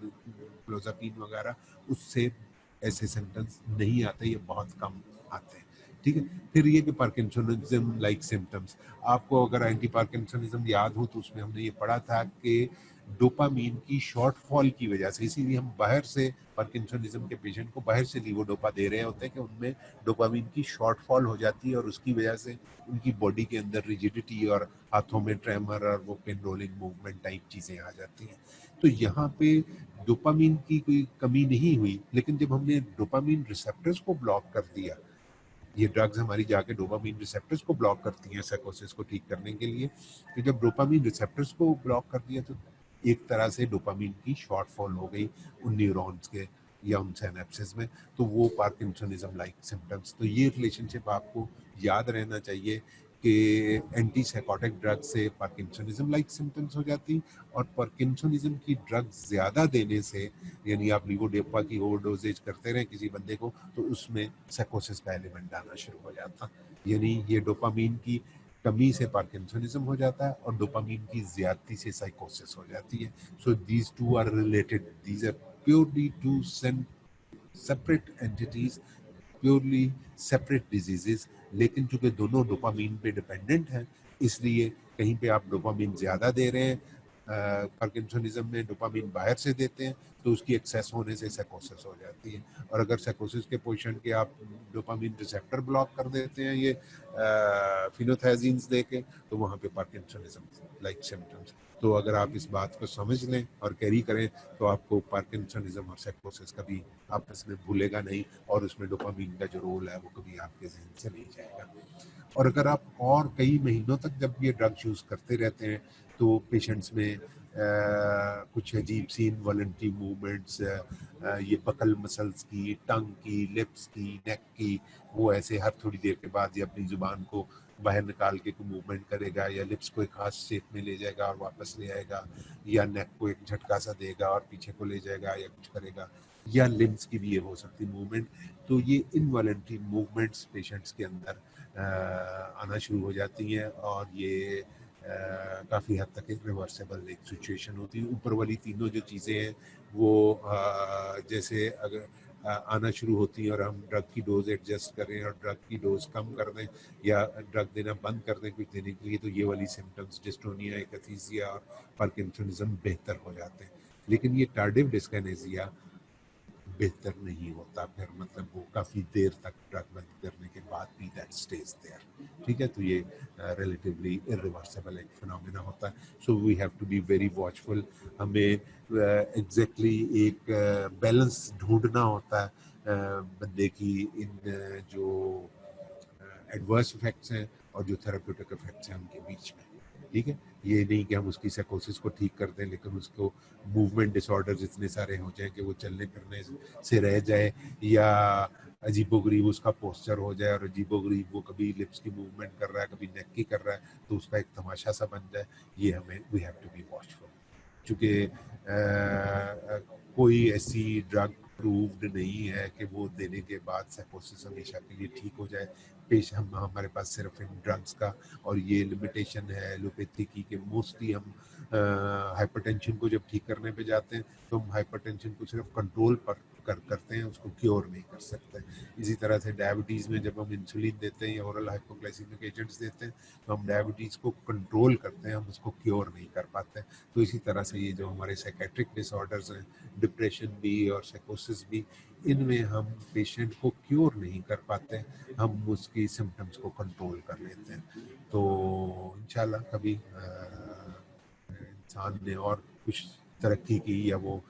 क्लोजापिन वगैरह, उससे ऐसे सिम्टम्स नहीं आते, ये बहुत कम आते हैं। ठीक है, फिर ये कि पार्किंसनिज्म लाइक सिम्टम्स, आपको अगर एंटी पार्किंसनिज्म याद हो तो उसमें हमने ये पढ़ा था कि डोपामीन की शॉर्टफॉल की वजह से, इसीलिए हम बाहर से पार्किंसनिज्म के पेशेंट को बाहर से लीवोडोपा दे रहे होते हैं कि उनमें डोपामीन की शॉर्टफॉल हो जाती है, और उसकी वजह से उनकी बॉडी के अंदर रिजिडिटी और हाथों में ट्रेमर और वो पिन रोलिंग मूवमेंट टाइप चीज़ें आ जाती हैं। तो यहाँ पे डोपामीन की कोई कमी नहीं हुई, लेकिन जब हमने डोपामीन रिसेप्टर्स को ब्लॉक कर दिया, ये ड्रग्स हमारी जाके डोपामीन रिसेप्टर्स को ब्लॉक करती हैं साइकोसिस को ठीक करने के लिए, तो जब डोपामीन रिसेप्टर्स को ब्लॉक कर दिया तो एक तरह से डोपामीन की शॉर्टफॉल हो गई उन न्यूरॉन्स के या उन सिनेप्सिस में, तो वो पार्किंसनिज्म लाइक सिम्टम्स। तो ये रिलेशनशिप आपको याद रहना चाहिए कि एंटी साइकोटिक ड्रग से पार्किंसनिज्म लाइक सिम्टम्स हो जाती, और पार्किंसनिज्म की ड्रग ज़्यादा देने से, यानी आप लीवोडोपा की ओवरडोजेज करते रहें किसी बंदे को, तो उसमें साइकोसिस का एलिमेंट आना शुरू हो जाता। यानी ये डोपामीन की कमी से पार्किंसनिज्म हो जाता है और डोपामीन की ज्यादती से साइकोसिस हो जाती है। So these two are related, these are purely two separate entities, purely separate diseases, लेकिन चूंकि दोनों डोपामीन पे डिपेंडेंट हैं, इसलिए कहीं पे आप डोपामीन ज़्यादा दे रहे हैं, पार्किंसनिज्म में डोपामीन बाहर से देते हैं, तो उसकी एक्सेस होने से साइकोसिस हो जाती है। और अगर साइकोसिस के पोजीशन के आप डोपामीन रिसेप्टर ब्लॉक कर देते हैं ये फिनोथाइजीन्स दे के, तो वहाँ पे पार्किंसनिज्म लाइक सिम्टम्स। तो अगर आप इस बात को समझ लें और कैरी करें, तो आपको पार्किंसनिज्म और साइकोसिस कभी आपस में भूलेगा नहीं, और उसमें डोपामीन का जो रोल है वो कभी आपके जहन से नहीं जाएगा। और अगर आप और कई महीनों तक जब ये ड्रग यूज़ करते रहते हैं, तो पेशेंट्स में कुछ अजीब सी इनवॉलंटरी मूवमेंट्स, ये बकल मसल्स की, टंग की, लिप्स की, नेक की, वो ऐसे हर थोड़ी देर के बाद ये अपनी ज़ुबान को बाहर निकाल के कोई मूवमेंट करेगा, या लिप्स को एक खास शेप में ले जाएगा और वापस ले आएगा, या नेक को एक झटका सा देगा और पीछे को ले जाएगा या कुछ करेगा, या लिम्स की भी ये हो सकती मूवमेंट। तो ये इनवॉलंटरी मूवमेंट्स पेशेंट्स के अंदर आना शुरू हो जाती हैं, और ये काफ़ी हद तक एक रिवर्सेबल एक सिचुएशन होती है। ऊपर वाली तीनों जो चीज़ें हैं वो जैसे अगर आना शुरू होती हैं और हम ड्रग की डोज एडजस्ट करें और ड्रग की डोज कम कर दें या ड्रग देना बंद कर दें कुछ देने के लिए, तो ये वाली सिम्टम्स डिस्टोनिया, एकथीसिया और पार्किंसनिज्म बेहतर हो जाते हैं। लेकिन ये टार्डिव डिस्काइनेसिया बेहतर नहीं होता, फिर मतलब वो काफ़ी देर तक ड्रग बंद करने के बाद भी दैट स्टेज देयर। ठीक है, तो ये रिलेटिवली इरिवर्सिबल एक फिनोमेना होता है। So we have to be very watchful. हमें एग्जैक्टली एक बैलेंस ढूंढना होता है बंदे की इन जो एडवर्स इफेक्ट्स हैं और जो थेराप्यूटिक इफेक्ट्स हैं उनके बीच में। ठीक है, ये नहीं कि हम उसकी साइकोसिस को ठीक कर दें लेकिन उसको मूवमेंट डिसऑर्डर्स इतने सारे हो जाएं कि वो चलने फिरने से रह जाए, या अजीबोगरीब उसका पोस्चर हो जाए और अजीबोगरीब वो कभी लिप्स की मूवमेंट कर रहा है कभी नेक की कर रहा है तो उसका एक तमाशा सा बन जाए। ये हमें we have to be watchful, चूँकि कोई ऐसी ड्रग प्रूव्ड नहीं है कि वो देने के बाद साइकोसिस हमेशा के लिए ठीक हो जाए। पेश हम हमारे पास सिर्फ इन ड्रग्स का और ये लिमिटेशन है एलोपैथी की कि मोस्टली हम हाइपरटेंशन को जब ठीक करने पे जाते हैं तो हम हाइपरटेंशन को सिर्फ कंट्रोल पर करते हैं, उसको क्योर नहीं कर सकते। इसी तरह से डायबिटीज़ में जब हम इंसुलिन देते हैं या ओरल हाइपोग्लाइसेमिक एजेंट्स देते हैं तो हम डायबिटीज़ को कंट्रोल करते हैं, हम उसको क्योर नहीं कर पाते। तो इसी तरह से ये जो हमारे साइकेट्रिक डिसऑर्डर्स हैं, डिप्रेशन भी और साइकोसिस भी, इनमें हम पेशेंट को क्योर नहीं कर पाते, हम उसकी सिम्टम्स को कंट्रोल कर लेते हैं। तो इंशाल्लाह कभी इंसान ने और कुछ तरक्की की या वो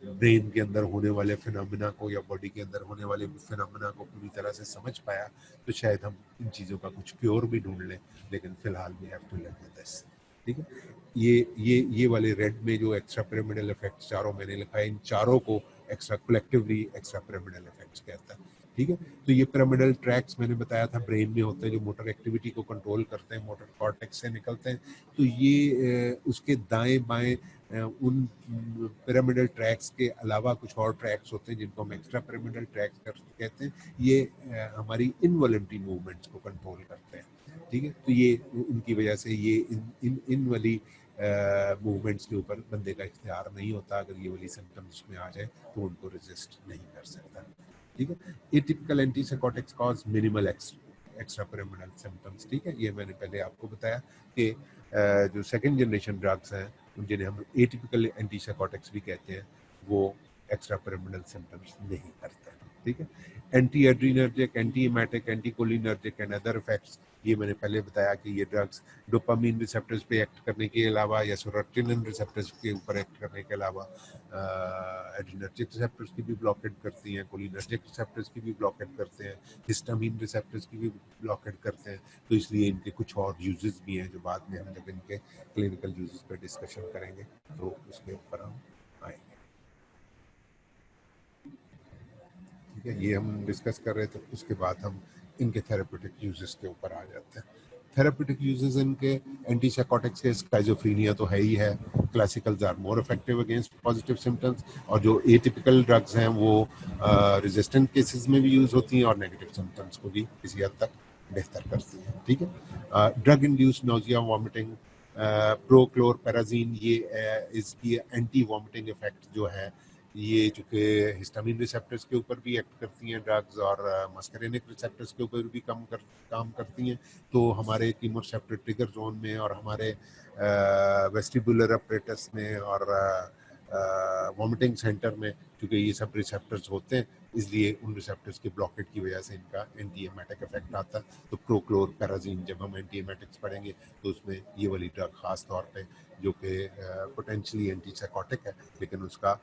ब्रेन के अंदर होने वाले फिनोमिना को या बॉडी के अंदर होने वाले फिनोमिना को पूरी तरह से समझ पाया तो शायद हम इन चीज़ों का कुछ क्योर भी ढूंढ लें, लेकिन फिलहाल we have to live with this. ठीक है, ये वाले रेड में जो एक्स्ट्रा पिरामिडल इफेक्ट्स चारों मैंने लिखा है, इन चारों को extra collectively extra pyramidal effects कहता है। ठीक है, तो ये पिरामिडल ट्रैक्स मैंने बताया था ब्रेन में होते हैं जो मोटर एक्टिविटी को कंट्रोल करते हैं, मोटर कॉर्टेक्स से निकलते हैं। तो ये उसके दाएं बाएं उन पिरामिडल ट्रैक्स के अलावा कुछ और ट्रैक्स होते हैं जिनको हम एक्स्ट्रा पिरामिडल ट्रैक्स कहते हैं। ये हमारी इनवॉलंटरी मूवमेंट्स को कंट्रोल करते हैं। ठीक है, तो ये उनकी वजह से ये इन वाली मूवमेंट्स के ऊपर बंदे का इख्तियार नहीं होता। अगर ये वाली सिम्टम्स में आ जाए तो उनको रेजिस्ट नहीं कर सकता। ठीक है, atypical antipsychotics cause minimal extra pyramidal symptoms. ठीक है, ये मैंने पहले आपको बताया कि जो सेकंड जनरेशन ड्रग्स हैं जिन्हें हम एटिपिकल एंटीसाइकोटिक्स भी कहते हैं वो एक्स्ट्रा पिरामिडल सिम्टम्स नहीं करते। ठीक है, anti adrenergic, anti emetic, anti cholinergic and other effects, ये मैंने पहले बताया कि ये ड्रग्स डोपामीन रिसेप्टर्स पे एक्ट करने के अलावा या सेरोटोनिन रिसेप्टर्स के ऊपर एक्ट करने के अलावा एड्रीनर्जिक रिसेप्टर्स की भी ब्लॉकेट करती हैं, कोलिनर्जिक रिसेप्टर्स की भी ब्लॉकेट करते हैं, हिस्टामीन रिसेप्टर्स की भी ब्लॉकेट करते हैं। तो इसलिए इनके कुछ और यूजेस भी हैं जो बाद में हम जब इनके क्लिनिकल यूजेस पर डिस्कशन करेंगे तो उसके ऊपर हम आएंगे। ठीक है, ये हम डिस्कस कर रहे थे, उसके बाद हम इनके थेरेप्यूटिक यूजेस के ऊपर आ जाते हैं। थेरेप्यूटिक यूजेस इनके एंटीसाइकोटिक्स के स्काइजोफ्रीनिया तो है ही है, classicals are more effective against positive symptoms, और जो एटिपिकल ड्रग्स हैं वो रेजिस्टेंट केसेस में भी यूज होती हैं और नेगेटिव सिम्टम्स को भी किसी हद तक बेहतर करती हैं। ठीक है, ड्रग इंड्यूस्ड नोजिया, वॉमिटिंग, प्रोक्लोरपेराजीन, ये इसकी एंटी वॉमिटिंग इफेक्ट जो है ये चूँकि हिस्टामिन रिसेप्टर्स के ऊपर भी एक्ट करती हैं ड्रग्स और मस्करेनिक रिसेप्टर्स के ऊपर भी काम करती हैं, तो हमारे कीमोरेसेप्टर ट्रिगर जोन में और हमारे वेस्टिबुलर अपरेटस में और वॉमिटिंग सेंटर में क्योंकि ये सब रिसेप्टर्स होते हैं, इसलिए उन रिसेप्टर्स के ब्लॉकेट की वजह से इनका एंटी एमेटिक इफेक्ट आता है। तो प्रोक्लोरपेराजीन जब हम एंटी एमेटिक्स पढ़ेंगे तो उसमें ये वाली ड्रग खास तौर पे जो कि पोटेंशियली एंटीसाइकोटिक है लेकिन उसका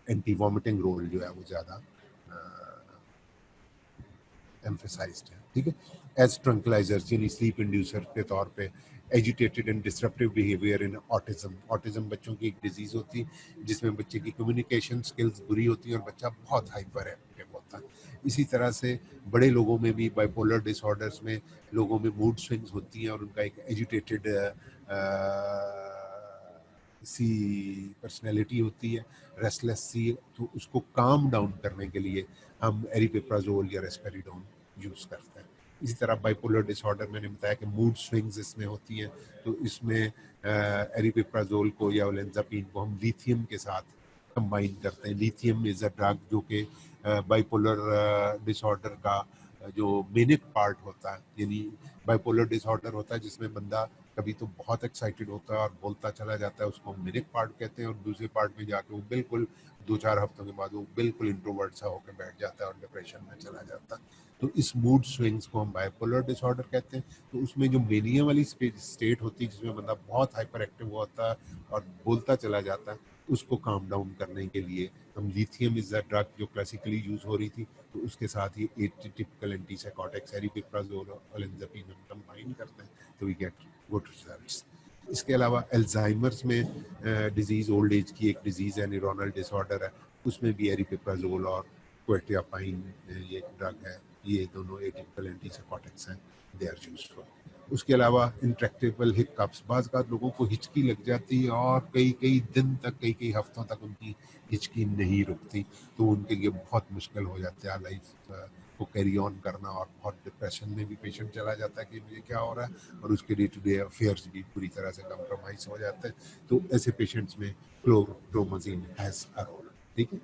एंटी वॉमिटिंग रोल जो है वो ज़्यादा एम्फेसाइज्ड है। ठीक है, एज ट्रंकलाइजर्स यानी स्लीप इंड्यूसर के तौर पे, agitated and disruptive behaviour in autism, autism बच्चों की एक डिजीज़ होती है जिसमें बच्चे की कम्युनिकेशन स्किल्स बुरी होती हैं और बच्चा बहुत हाइपर एक्टिव होता है। इसी तरह से बड़े लोगों में भी बाइपोलर डिसऑर्डर्स में लोगों में मूड स्विंग्स होती हैं और उनका एक एजिटेटेड सी पर्सनैलिटी होती है, रेस्टलेस सी, तो उसको काम डाउन करने के लिए हम एरिपेप्राजोल या रेस्पेरिडोन यूज़ करते हैं। इसी तरह बाइपोलर डिसऑर्डर मैंने बताया कि मूड स्विंग्स इसमें होती हैं, तो इसमें एरिपेप्राजोल को या ओलेंजापिन को हम लिथियम के साथ कंबाइन करते हैं। लिथियम इज़ अ ड्रग जो कि बाइपोलर डिसऑर्डर का जो मेनिक पार्ट होता है, यानी बाइपोलर डिसऑर्डर होता है जिसमें बंदा कभी तो बहुत एक्साइटेड होता है और बोलता चला जाता है, उसको हम मिनिक पार्ट कहते हैं, और दूसरे पार्ट में जाके वो बिल्कुल 2-4 हफ्तों के बाद वो बिल्कुल इंट्रोवर्ट सा होकर बैठ जाता है और डिप्रेशन में चला जाता है। तो इस मूड स्विंग्स को हम बाइपोलर डिसऑर्डर कहते हैं। तो उसमें जो मेनिया वाली स्टेट होती है जिसमें बंदा बहुत हाइपर एक्टिव होता है और बोलता चला जाता है, उसको काम डाउन करने के लिए हम लिथियम इज द ड्रग जो क्लासिकली यूज हो रही थी, तो उसके साथ ही एटिपिकल एंटीसाइकोटिक्स एरिपिप्राजोल और ओलेंजापिन हम कंबाइन करते हैं, तो वी गेट गुड रिजल्ट्स। इसके अलावा अल्जाइमर्स में डिजीज, ओल्ड एज की एक डिजीज है, न्यूरोनल डिसऑर्डर है, उसमें भी एरिपिप्राजोल और क्वेटियापाइन ये एक ड्रग है, ये दोनों एटिपिकल एंटीसाइकोटिक्स हैं, दे आर यूज्ड। उसके अलावा इंट्रैक्टेबल हिकअप्स, बाज़ लोगों को हिचकी लग जाती है और कई कई दिन तक, कई कई हफ्तों तक उनकी हिचकी नहीं रुकती, तो उनके लिए बहुत मुश्किल हो जाता है लाइफ को कैरी ऑन करना, और बहुत डिप्रेशन में भी पेशेंट चला जाता है कि मुझे क्या हो रहा है, और उसके डे टू डे अफेयर्स भी पूरी तरह से कंप्रोमाइज हो जाते हैं। तो ऐसे पेशेंट्स में क्लोरप्रोमाजीन हैज़ अ रोल। ठीक है,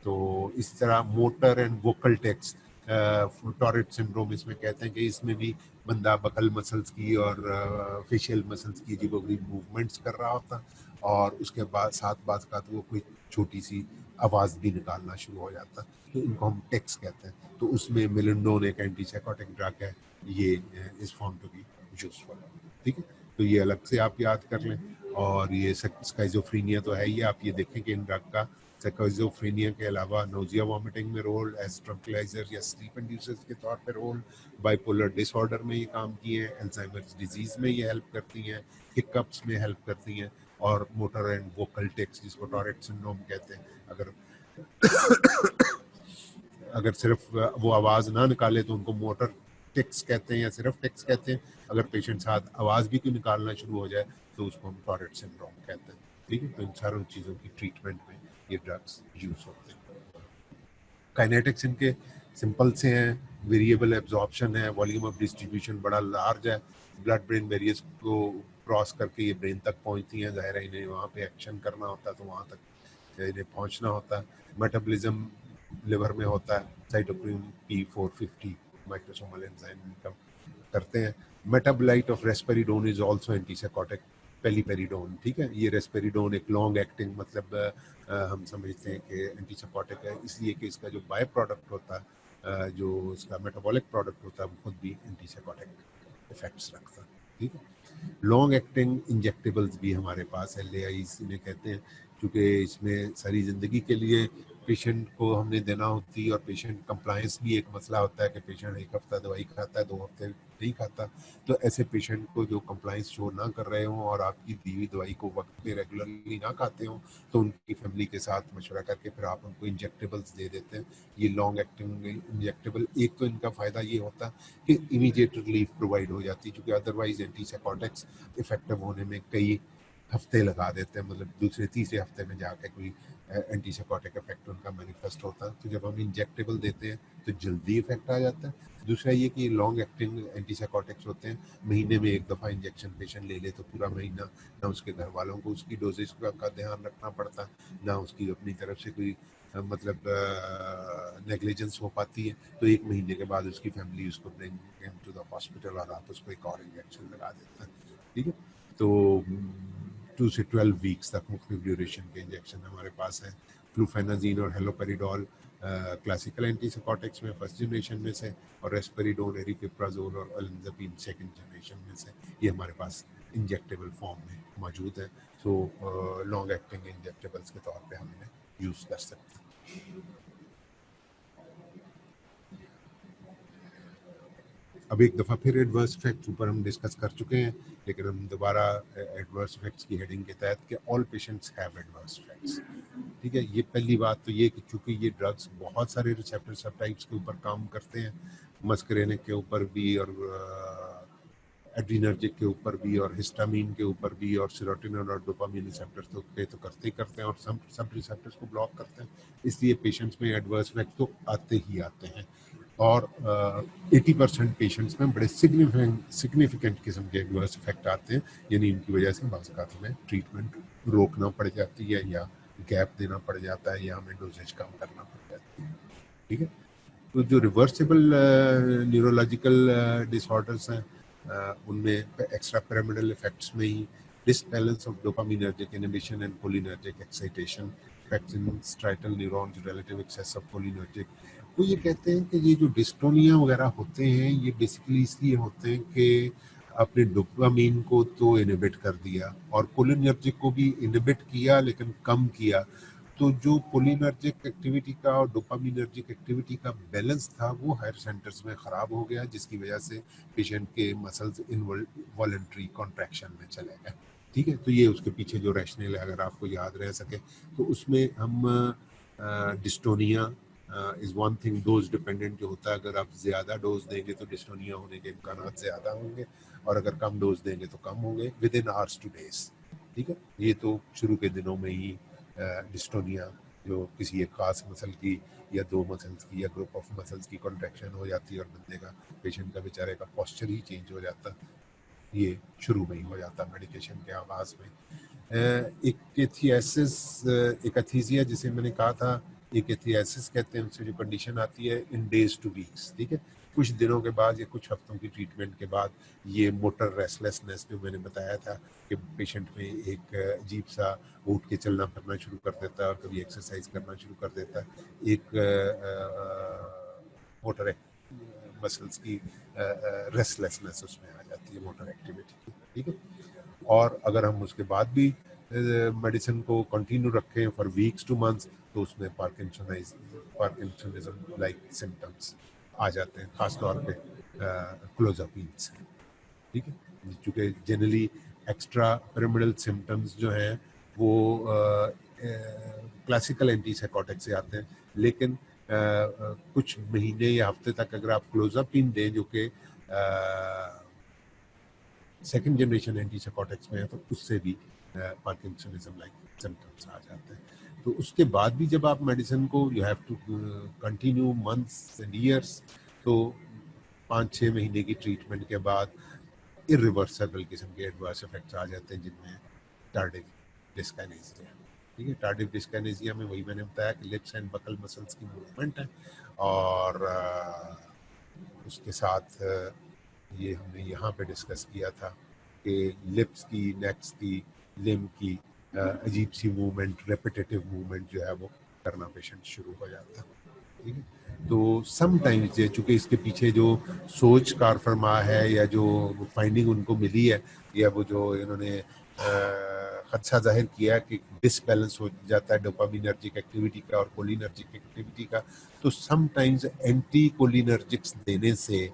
तो इस तरह motor and vocal text, torrid syndrome इसमें कहते हैं कि इसमें भी बंदा बकल मसल्स की और फेशियल मसल्स की अजीब गरीब मूवमेंट्स कर रहा होता, और उसके बाद साथ बात का तो वो कोई छोटी सी आवाज़ भी निकालना शुरू हो जाता, तो इनको हम टेक्स कहते हैं। तो उसमें मिलिंडोन एक एंटीसाइकोटिक ड्रग है, ये is found to be useful. ठीक है, तो ये अलग से आप याद कर लें। और ये स्काइजोफ्रीनिया तो है ही, आप ये देखें कि इन ड्रग का स्काइजोफ्रेनिया के अलावा नोजिया वॉमिटिंग में रोल, एज ट्रंक्लाइजर या स्लीप इंड्यूसर्स के तौर पे रोल, बाइपोलर डिसऑर्डर में ये काम किए हैं, अल्जाइमर्स डिजीज में ये हेल्प करती हैं, हिकअप्स में हेल्प करती हैं, और मोटर एंड वोकल टेक्स जिसको टॉरेट सिंड्रोम कहते हैं, अगर अगर सिर्फ वो आवाज़ ना निकाले तो उनको मोटर टेक्स कहते हैं या सिर्फ टेक्स कहते हैं, अगर पेशेंट साथ आवाज़ भी क्यों निकालना शुरू हो जाए तो उसको हम टॉरेट सिंड्रोम कहते हैं। ठीक है, तो इन सारों चीज़ों की ट्रीटमेंट में ये ड्रग्स यूज होते हैं। काइनेटिक्स इनके सिंपल से हैं, वेरिएबल एब्जॉर्प्शन है, वॉल्यूम ऑफ डिस्ट्रीब्यूशन बड़ा लार्ज है, ब्लड ब्रेन बैरियर्स को क्रॉस करके ये ब्रेन तक पहुंचती हैं, ज़ाहिर है इन्हें वहाँ पे एक्शन करना होता है तो वहाँ तक इन्हें पहुंचना होता है। मेटाबॉलिज्म लिवर में होता है, साइटोक्रोम P450 माइक्रोसोमल एंजाइम करते हैं। Metabolite of risperidone is also antipsychotic, paliperidone. ठीक है, ये रेस्पेरिडोन एक लॉन्ग एक्टिंग, मतलब हम समझते हैं कि एंटीसाइकोटिक है, इसलिए कि इसका जो बाय प्रोडक्ट होता है, जो इसका मेटाबॉलिक प्रोडक्ट होता है, वो खुद भी एंटीसाइकोटिक इफेक्ट्स रखता है। ठीक है, लॉन्ग एक्टिंग इंजेक्टेबल्स भी हमारे पास है, LAIs इन्हें कहते हैं, क्योंकि इसमें सारी ज़िंदगी के लिए पेशेंट को हमने देना होती है, और पेशेंट कंप्लायंस भी एक मसला होता है कि पेशेंट एक हफ्ता दवाई खाता है, 2 हफ्ते नहीं खाता, तो ऐसे पेशेंट को जो कंप्लायंस शो ना कर रहे हों और आपकी दी हुई दवाई को वक्त पे रेगुलरली ना खाते हों, तो उनकी फैमिली के साथ मशवरा करके फिर आप उनको इंजेक्टेबल्स दे देते हैं। ये लॉन्ग एक्टिंग इंजेक्टेबल, एक तो इनका फ़ायदा ये होता है कि इमीडिएट रिलीफ प्रोवाइड हो जाती है, क्योंकि अदरवाइज एंटीसाइकोटिक्स इफेक्टिव होने में कई हफ्ते लगा देते हैं, मतलब दूसरे तीसरे हफ्ते में जाके कोई एंटीसाइकोटिक इफेक्ट उनका मैनिफेस्ट होता है। तो जब हम इंजेक्टेबल देते हैं तो जल्दी इफेक्ट आ जाता है। दूसरा ये कि लॉन्ग एक्टिंग एंटीसाइकोटिक्स होते हैं, महीने में एक दफ़ा इंजेक्शन पेशेंट ले ले तो पूरा महीना ना उसके घर वालों को उसकी डोजेज का ध्यान रखना पड़ता, ना उसकी अपनी तरफ से कोई मतलब नेग्लिजेंस हो पाती है, तो एक महीने के बाद उसकी फैमिली उसको bring him to the hospital और आप उसको एक और इंजेक्शन लगा देते हैं। ठीक है, तो 2 से 12 वीक्स तक मुख्तलिफ ड्यूरेशन के इंजेक्शन हमारे पास हैं। फ्लूफेनाजीन और हेलोपेरिडोल क्लासिकल एंटीसाइकोटिक्स में फर्स्ट जनरेशन में से, और रेस्पेरिडोन, एरिपिप्राजोल और ओलेंजापिन सेकंड जनरेशन में से, ये हमारे पास इंजेक्टेबल फॉर्म में मौजूद है। सो लॉन्ग एक्टिंग इंजेक्टेबल्स के तौर पे हम इन्हें यूज़ कर सकते हैं। अब एक दफ़ा फिर एडवर्स इफेक्ट्स ऊपर हम डिस्कस कर चुके हैं, लेकिन हम दोबारा एडवर्स इफेक्ट्स की हेडिंग के तहत कि all patients have adverse effects. ठीक है, ये पहली बात तो ये कि चूँकि ये ड्रग्स बहुत सारे रिसेप्टर सबटाइप्स के ऊपर काम करते हैं, मस्करेनिक के ऊपर भी और एड्रीनर्जिक के ऊपर भी और हिस्टामीन के ऊपर भी और सेरोटोनिन और डोपामिन रिसेप्टर्स तो करते ही करते हैं और सब रिसेप्टर्स को ब्लॉक करते हैं, इसलिए पेशेंट्स में एडवर्स इफेक्ट तो आते ही आते हैं। और 80% पेशेंट्स में बड़े सिग्निफिकेंट किस्म के एडवर्स इफेक्ट आते हैं, यानी इनकी वजह से बाज़ औक़ात में ट्रीटमेंट रोकना पड़ जाती है या गैप देना पड़ जाता है या हमें डोजेज कम करना पड़ जाती है। ठीक है, तो जो रिवर्सिबल न्यूरोलॉजिकल डिसऑर्डर्स हैं उनमें एक्स्ट्रा पिरामिडल इफेक्ट्स में ही disbalance of dopaminergic inhibition and cholinergic excitation affects in striatal neurons relative excess of cholinergic। तो ये कहते हैं कि ये जो डिस्टोनिया वगैरह होते हैं ये बेसिकली इसलिए होते हैं कि आपने डोपामीन को तो इनहिबिट कर दिया और कोलिनर्जिक को भी इनहिबिट किया लेकिन कम किया, तो जो कोलिनर्जिक एक्टिविटी का और डोपामिनर्जिक एक्टिविटी का बैलेंस था वो हायर सेंटर्स में ख़राब हो गया, जिसकी वजह से पेशेंट के मसल्स इनवॉलंटरी कॉन्ट्रैक्शन में चले गए। ठीक है, तो ये उसके पीछे जो रैशनल है अगर आपको याद रह सके तो उसमें हम dystonia is one thing, dose dependent जो होता है, अगर आप ज़्यादा डोज देंगे तो डिस्टोनिया होने के इम्कान ज़्यादा होंगे और अगर कम डोज देंगे तो कम होंगे with in hours two days. ठीक है, ये तो शुरू के दिनों में ही डिस्टोनिया जो किसी एक खास मसल की या दो मसल्स की या ग्रुप ऑफ मसल्स की कॉन्ट्रैक्शन हो जाती है और बंदे का, पेशेंट का बेचारे का पोस्चर ही चेंज हो जाता, ये शुरू में ही हो जाता मेडिकेशन के आगाज में। एक एथियासिस, एक एथीसिया जिसे मैंने कहा था, एक एथियासिस कहते हैं, उससे जो कंडीशन आती है इन डेज टू वीक्स। ठीक है, कुछ दिनों के बाद या कुछ हफ्तों की ट्रीटमेंट के बाद ये मोटर रेस्टलेसनेस जो मैंने बताया था कि पेशेंट में एक अजीब सा उठ के चलना फिरना शुरू कर देता है और कभी एक्सरसाइज करना शुरू कर देता है, एक मोटर मसल्स की रेस्टलेसनेस उसमें आ जाती है, मोटर एक्टिविटी। ठीक है, और अगर हम उसके बाद भी मेडिसिन को कंटिन्यू रखें फॉर वीक्स टू मंथ्स तो उसमें पार्किंसनिज्म लाइक सिम्टम्स आ जाते हैं, खासतौर पे क्लोजापिन से। ठीक है, चूँकि जनरली एक्स्ट्रा पिरामिडल सिम्टम्स जो हैं वो क्लासिकल एंटीसाइकोटिक से आते हैं, लेकिन कुछ महीने या हफ्ते तक अगर आप क्लोजापिन दें जो कि सेकेंड जनरेशन एंटीसाइकोटिक्स में है तो उससे भी पार्किंसनिज्म लाइक सिम्टम्स आ जाते हैं। तो उसके बाद भी जब आप मेडिसिन को you have to continue months and years, तो 5-6 महीने की ट्रीटमेंट के बाद इरिवर्सिबल किस्म के एडवर्स इफेक्ट्स आ जाते हैं जिनमें टार्डिव डिस्काइनेसिया। ठीक है, टार्डिव डिस्काइनेसिया में वही मैंने बताया कि लिप्स एंड बकल मसल्स की मूवमेंट है और उसके साथ ये हमने यहाँ पे डिस्कस किया था कि लिप्स की, नेक्स की, लिम की अजीब सी मूवमेंट, रेपिटेटिव मूवमेंट जो है वो करना पेशेंट शुरू हो जाता है। ठीक है, तो समटाइम्स चूँकि इसके पीछे जो सोच कार फरमा है या जो फाइंडिंग उनको मिली है या वो जो इन्होंने खदशा जाहिर किया कि डिसबैलेंस हो जाता है डोपामिनर्जिक एक्टिविटी का और कोलिनर्जिक एक्टिविटी का, तो समटाइम्स एंटी कोलिनर्जिक्स देने से,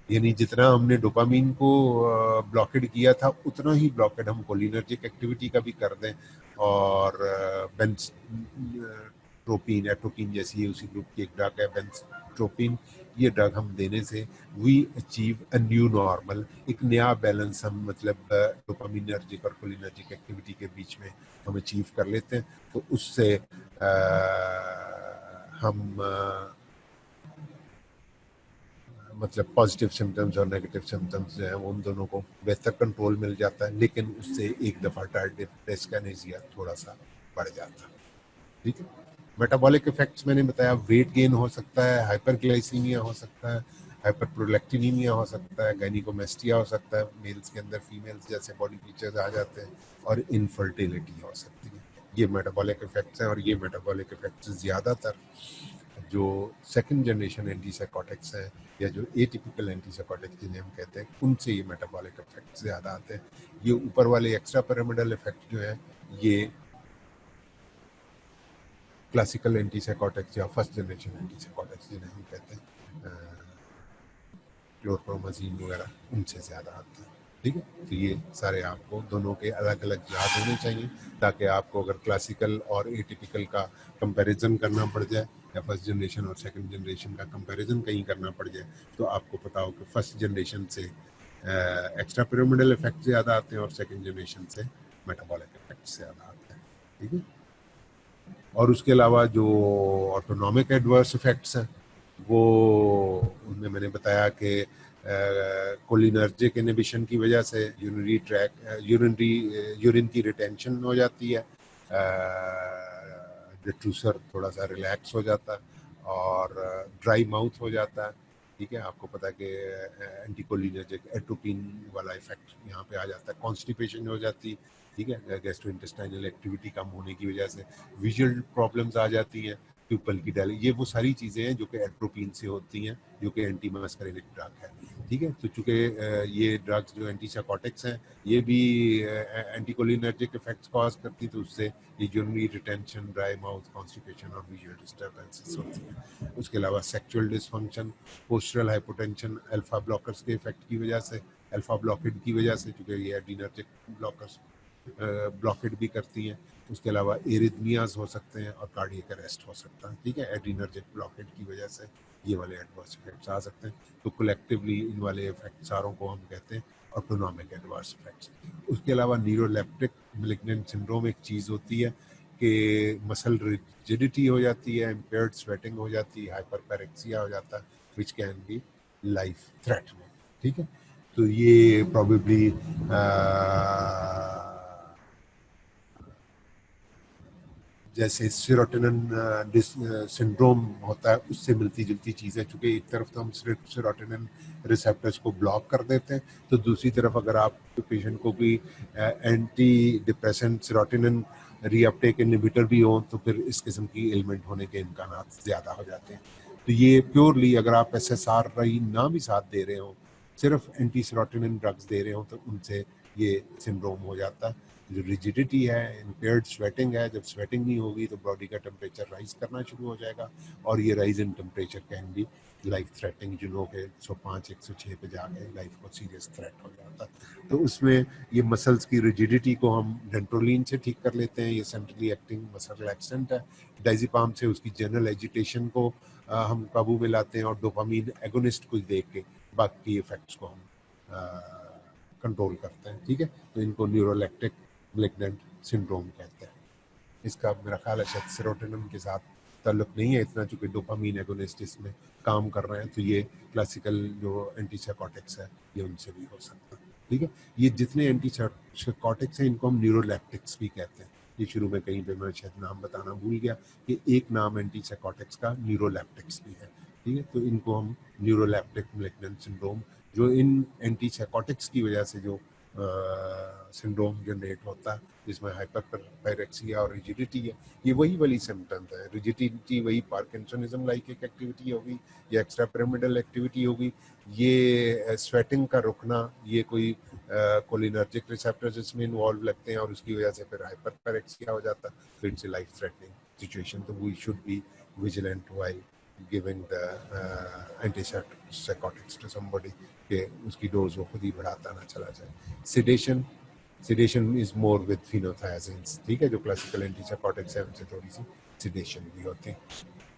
यानी जितना हमने डोपामीन को ब्लॉकेड किया था उतना ही ब्लॉकेड हम कोलिनर्जिक एक्टिविटी का भी कर दें और बेंजट्रोपिन, एट्रोपिन जैसी उसी ग्रुप की एक ड्रग है बेंजट्रोपिन, ये ड्रग हम देने से we achieve a new normal, एक नया बैलेंस हम मतलब डोपामिनर्जिक और कोलिनर्जिक एक्टिविटी के बीच में हम अचीव कर लेते हैं। तो उससे हम मतलब पॉजिटिव सिम्टम्स और नेगेटिव सिम्टम्स जो है उन दोनों को बेहतर कंट्रोल मिल जाता है, लेकिन उससे एक दफ़ा टार्डिव डिस्काइनेसिया थोड़ा सा बढ़ जाता है। ठीक है, मेटाबॉलिक इफेक्ट्स मैंने बताया, वेट गेन हो सकता है, हाइपरग्लाइसीमिया हो सकता है, हाइपरप्रोलैक्टिनीमिया हो सकता है, गायनिकोमेस्टिया हो सकता है, मेल्स के अंदर फीमेल्स जैसे बॉडी फीचर्स आ जाते हैं, और इनफर्टिलिटी हो सकती है। ये मेटाबॉलिक इफेक्ट्स हैं और ये मेटाबॉलिक इफेक्ट्स ज़्यादातर जो सेकंड जनरेशन एंटीसाइकोटिक्स हैं या जो एटिपिकल एंटीसाइकोटिक्स जिन्हें हम कहते हैं, उनसे ये मेटाबॉलिक इफेक्ट ज़्यादा आते हैं। ये ऊपर वाले एक्स्ट्रा पिरामिडल इफेक्ट जो है ये क्लासिकल एंटीसाइकोटिक्स या फर्स्ट जनरेशन एंटीसाइकोटिक्स जिन्हें हम कहते हैं, क्लोरप्रोमाजीन वगैरह, उनसे ज़्यादा आते हैं। ठीक है, तो ये सारे आपको दोनों के अलग अलग याद होने चाहिए ताकि आपको अगर क्लासिकल और एटिपिकल का कंपैरिजन करना पड़ जाए या फर्स्ट जनरेशन और सेकंड जनरेशन का कंपैरिजन कहीं करना पड़ जाए तो आपको पता हो कि फर्स्ट जनरेशन से एक्स्ट्रा पिरामिडल इफेक्ट ज़्यादा आते हैं और सेकंड जनरेशन से मेटाबॉलिक इफेक्ट ज़्यादा आते हैं। ठीक है, और उसके अलावा जो ऑटोनॉमिक एडवर्स इफेक्ट्स हैं वो उनमें मैंने बताया कि कोलिनर्जिक इनहिबिशन की वजह से यूरिन की रिटेंशन हो जाती है, डिट्रूसर थोड़ा सा रिलैक्स हो जाता है और ड्राई माउथ हो जाता है, ठीक है, आपको पता है कि एंटीकोलिनर्जिक एट्रोपिन वाला इफेक्ट यहाँ पे आ जाता है, कॉन्स्टिपेशन हो जाती है, ठीक है, गैस्ट्रो इंटेस्टाइनल एक्टिविटी कम होने की वजह से विजुअल प्रॉब्लम्स आ जाती हैं, प्यूपल की डायली, ये वो सारी चीज़ें हैं जो कि एट्रोपिन से होती हैं, जो कि एंटी मस्करिनिक ड्रग है, ठीक है। तो चूंकि ये ड्रग्स जो एंटी साइकोटिक्स हैं ये भी एंटीकोलिनर्जिक इफेक्ट्स कॉज करती, तो उससे ये urinary retention, dry mouth, constipation और विजुअल डिस्टर्बेंसेस होती हैं। उसके अलावा sexual dysfunction, postural hypotension alpha blockers के इफेक्ट की वजह से, अल्फा ब्लॉकेड की वजह से, चूंकि ये एड्रीनर्जिक ब्लॉकर्स ब्लॉकेड भी करती हैं। उसके अलावा एरिथमियाज हो सकते हैं और कार्डियक अरेस्ट हो सकता है, ठीक है, एड्रीनर्जिक ब्लॉकेड की वजह से ये वाले एडवर्स इफेक्ट्स आ सकते हैं। तो कलेक्टिवली इन वाले इफेक्ट सारों को हम कहते हैं ऑटोनॉमिक एडवर्स इफेक्ट्स। उसके अलावा न्यूरोलेप्टिक मैलिग्नेंट सिंड्रोम एक चीज़ होती है कि मसल रिजिडिटी हो जाती है, इम्पेयर्ड स्वेटिंग हो जाती है, हाइपरपेरेक्सिया हो जाता है, which can be life threatening, ठीक है। तो ये प्रॉबेबली जैसे सेरोटोनिन सिंड्रोम होता है उससे मिलती जुलती चीज़ है, चूँकि एक तरफ तो हम सेरोटोनिन रिसेप्टर्स को ब्लॉक कर देते हैं, तो दूसरी तरफ अगर आप पेशेंट को कोई anti depressant serotonin reuptake inhibitor भी हो तो फिर इस किस्म की एलिमेंट होने के इम्कान ज़्यादा हो जाते हैं। तो ये प्योरली अगर आप SSRI ना भी साथ दे रहे हो, सिर्फ एंटी सेरोटोनिन ड्रग्स दे रहे हो, तो उनसे ये सिंड्रोम हो जाता है। जो रिजिडिटी है, इम्पेयर्ड स्वेटिंग है, जब स्वेटिंग नहीं होगी तो बॉडी का टेम्परेचर राइज करना शुरू हो जाएगा, और ये rise in temperature can be life threatening, जिन्हों के 105 106 पे जाके लाइफ को सीरियस थ्रेट हो जाता है। तो उसमें ये मसल्स की रिजिडिटी को हम डेंट्रोलिन से ठीक कर लेते हैं, ये सेंट्रली एक्टिंग मसल रिलैक्सेंट है। डाइजिपाम से उसकी जनरल एजिटेशन को हम काबू में लाते हैं, और डोपामीन एगोनिस्ट को देख के बाकी इफेक्ट्स को हम कंट्रोल करते हैं, ठीक है। तो इनको न्यूरोलेप्टिक मैलिग्नेंट सिंड्रोम कहते हैं। इसका मेरा ख्याल है शायद सेरोटोनिन के साथ ताल्लुक नहीं है इतना, चूंकि डोपामीन एगोनिस्ट इसमें काम कर रहे हैं, तो ये क्लासिकल जो एंटी साइकोटिक्स है ये उनसे भी हो सकता है, ठीक है। ये जितने एंटी साइकोटिक्स हैं इनको हम न्यूरोलेप्टिक्स भी कहते हैं। ये शुरू में कहीं पे मैं शायद नाम बताना भूल गया कि एक नाम एंटी साइकोटिक्स का न्यूरोलेप्टिक्स भी है, ठीक है। तो इनको हम न्यूरोलेप्टिक मैलिग्नेंट सिंड्रोम, जो इन एंटी साइकोटिक्स की वजह से जो सिंड्रोम जनरेट होता है, जिसमें हाइपरपेरेक्सिया और रिजिडिटी है, ये वही वाली सिम्टम्स है। रिजिडिटी वही पार्किंसनिज्म लाइक एक एक्टिविटी होगी या एक्स्ट्रा पिरामिडल एक्टिविटी होगी, ये स्वेटिंग का रुकना, ये कोई कोलिनर्जिक रिसेप्टर्स इसमें इन्वॉल्व लगते हैं और उसकी वजह से फिर हाइपरपेरेक्सिया हो जाता है, तो इट्स लाइफ थ्रेटनिंग सिचुएशन। तो we should be vigilant while giving the antipsychotics to somebody, कि उसकी डोज वो खुद ही बढ़ाता ना चला जाए। सिडेशन इज मोर विद फिनोथायाजिन्स, ठीक है, जो क्लासिकल एंटीसाइकोटिक्स है उनसे थोड़ी सी सिडेशन भी होती है।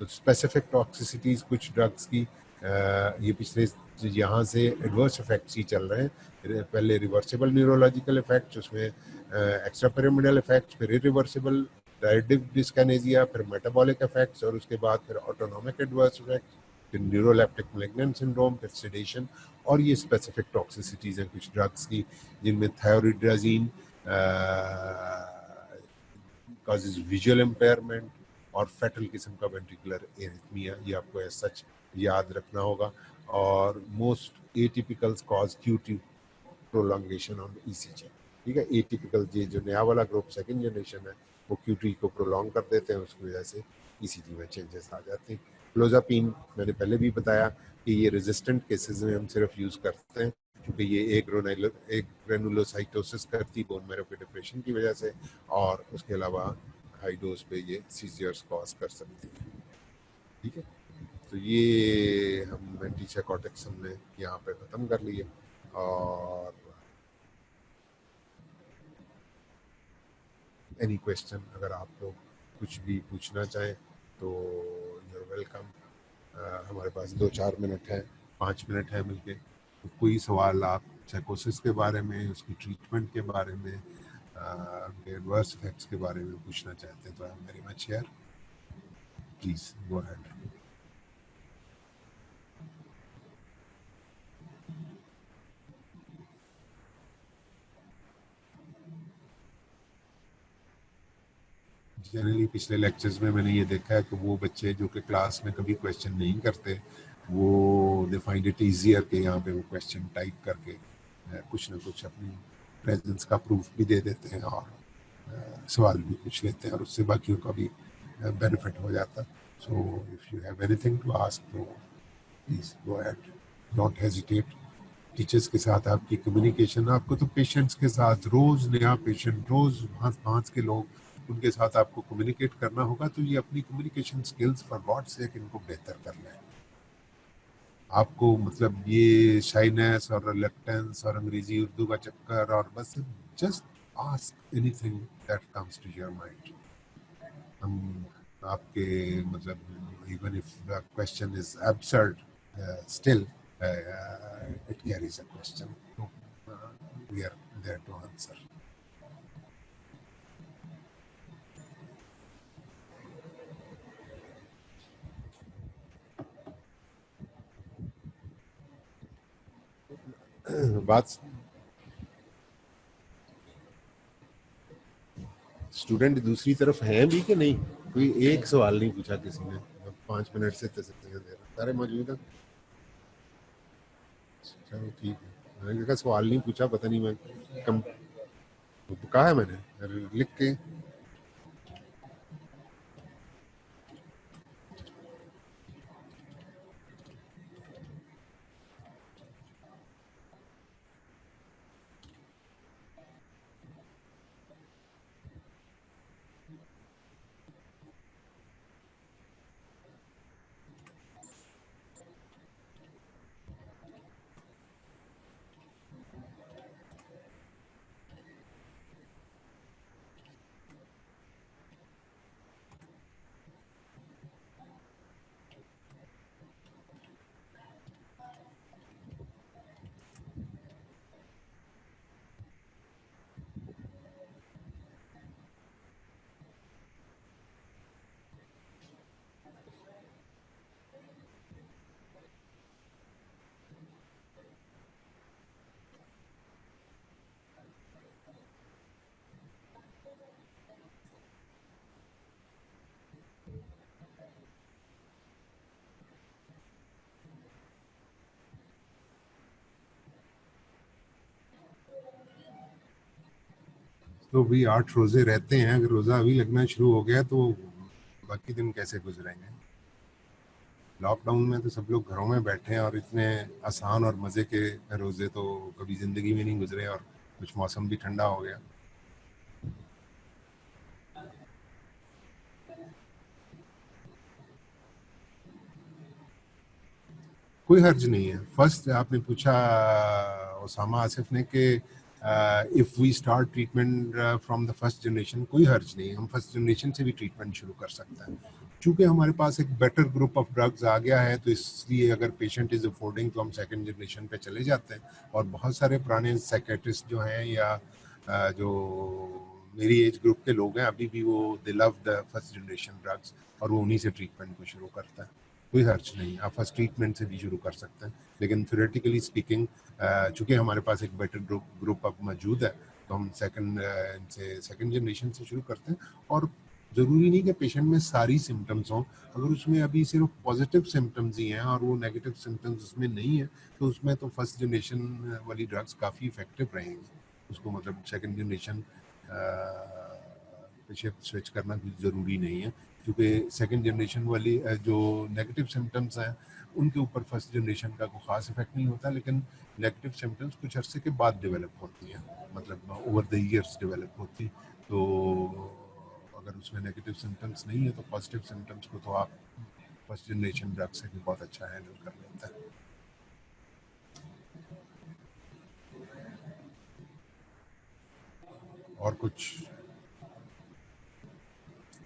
तो स्पेसिफिक टॉक्सिसिटीज कुछ ड्रग्स की, ये पिछले यहाँ से एडवर्स इफेक्ट्स ही चल रहे हैं। पहले रिवर्सिबल न्यूरोलॉजिकल इफेक्ट्स, उसमें एक्स्ट्रा पिरामिडल इफेक्ट्स, फिर इरिवर्सिबल डायरेक्टिव डिस्किनेसिया, फिर मेटाबॉलिक इफेक्ट्स, और उसके बाद फिर ऑटोनॉमिक एडवर्स इफेक्ट्स, फिर न्यूरोलेप्टिक मैलिग्नेंट सिंड्रोम, फिर सेडेशन। और ये स्पेसिफिक टॉक्सिसिटीज हैं कुछ ड्रग्स की, जिनमें थायोरिड्राजीन causes visual impairment और फेटल किस्म का वेंट्रिकुलर एरिथमिया, ये आपको एज सच याद रखना होगा। और most atypicals cause QT prolongation on ECG, ठीक है। एटिपिकल ये जो नया वाला ग्रुप सेकंड जनरेशन है वो QT को प्रोलॉन्ग कर देते हैं, उसकी वजह से ECG में चेंजेस आ जाते हैं। क्लोजापिन मैंने पहले भी बताया कि ये रेजिस्टेंट केसेस में हम सिर्फ यूज़ करते हैं क्योंकि ये एक ग्रेनुलोसाइटोसिस करती बोन मैरो के डिप्रेशन की वजह से, और उसके अलावा हाई डोज पे ये सीजर्स कॉज कर सकती है, ठीक है। तो ये हम एंटीसाइकोटिक्स हमने यहाँ पे ख़त्म कर लिए। और एनी क्वेश्चन अगर आप लोग कुछ भी पूछना चाहें तो यूर वेलकम। हमारे पास 2-4 मिनट है, 5 मिनट है मिलके, तो कोई सवाल आप साइकोसिस के बारे में, उसकी ट्रीटमेंट के बारे में, एडवर्स इफेक्ट्स के बारे में पूछना चाहते हैं तो I am very much here, please go ahead. Generally पिछले लेक्चर्स में मैंने ये देखा है कि वो बच्चे जो कि क्लास में कभी क्वेश्चन नहीं करते, वो दे फाइंड इट ईजियर कि यहाँ पे वो क्वेश्चन टाइप करके कुछ ना कुछ अपनी प्रेजेंस का प्रूफ भी दे देते हैं और सवाल भी पूछ लेते हैं और उससे बाकियों का भी बेनिफिट हो जाता है. So if you have anything to ask तो please go ahead, don't hesitate. Teachers के साथ आपकी कम्युनिकेशन, आपको तो पेशेंट्स के साथ रोज नया पेशेंट, रोज भांत भांत के लोग, उनके साथ आपको कम्युनिकेट करना होगा. तो ये अपनी communication skills for God sake इनको बेहतर करना है. आपको मतलब ये शाइनेस और रिलक्टेंस और अंग्रेजी उर्दू का चक्कर और बस just ask anything that comes to your mind. हम आपके मतलब even if the question is absurd still it carries a question. So, we are there to answer. बात स्टूडेंट दूसरी तरफ हैं भी कि नहीं? कोई एक सवाल नहीं पूछा किसी ने. 5 मिनट से तस्वीर दे रहा, सारे मौजूद हैं. चलो ठीक है. मैंने कहा सवाल नहीं पूछा, पता नहीं मैं कम कहा है मैंने लिख के. तो भी 8 रोजे रहते हैं. अगर रोजा अभी लगना शुरू हो गया तो बाकी दिन कैसे गुजरेंगे? लॉकडाउन में तो सब लोग घरों में बैठे हैं और इतने आसान और मज़े के रोज़े तो कभी ज़िंदगी में नहीं गुजरे. और कुछ मौसम भी ठंडा हो गया. कोई हर्ज नहीं है. फर्स्ट आपने पूछा ओसामा आसिफ ने कि if we start treatment from the first generation, कोई हर्ज नहीं है. हम फर्स्ट जनरेशन से भी ट्रीटमेंट शुरू कर सकते हैं. चूँकि हमारे पास एक बेटर ग्रुप ऑफ ड्रग्स आ गया है तो इसलिए अगर पेशेंट इज़ अफोर्डिंग तो हम सेकंड जनरेशन पे चले जाते हैं. और बहुत सारे पुराने साइकेट्रिस्ट जो हैं या जो मेरी एज ग्रुप के लोग हैं अभी भी वो दे love the first generation drugs और वो उन्हीं से ट्रीटमेंट को शुरू करता है. कोई हर्ज नहीं. आप फर्स्ट ट्रीटमेंट से भी शुरू कर सकते हैं. लेकिन थ्योरेटिकली स्पीकिंग चूँकि हमारे पास एक बेटर ग्रुप अब मौजूद है तो हम सेकंड जनरेशन से शुरू करते हैं. और ज़रूरी नहीं कि पेशेंट में सारी सिम्टम्स हों. अगर उसमें अभी सिर्फ पॉजिटिव सिम्टम्स ही हैं और वो नेगेटिव सिम्टम्स उसमें नहीं है तो उसमें तो फर्स्ट जनरेशन वाली ड्रग्स काफ़ी इफेक्टिव रहेंगी. उसको मतलब सेकंड जनरेशन पे स्विच करना भी ज़रूरी नहीं है. क्योंकि सेकंड जनरेशन वाली जो नेगेटिव सिम्टम्स हैं उनके ऊपर फर्स्ट जनरेशन का कोई ख़ास इफेक्ट नहीं होता. लेकिन नेगेटिव सिम्टम्स कुछ अरसे के बाद डेवलप होती हैं, मतलब ओवर द ईयर्स डेवलप होती. तो अगर उसमें नेगेटिव सिम्टम्स नहीं है तो पॉजिटिव सिम्टम्स को तो आप फर्स्ट जनरेशन ड्रग से भी बहुत अच्छा हैंडल कर लेता है. और कुछ?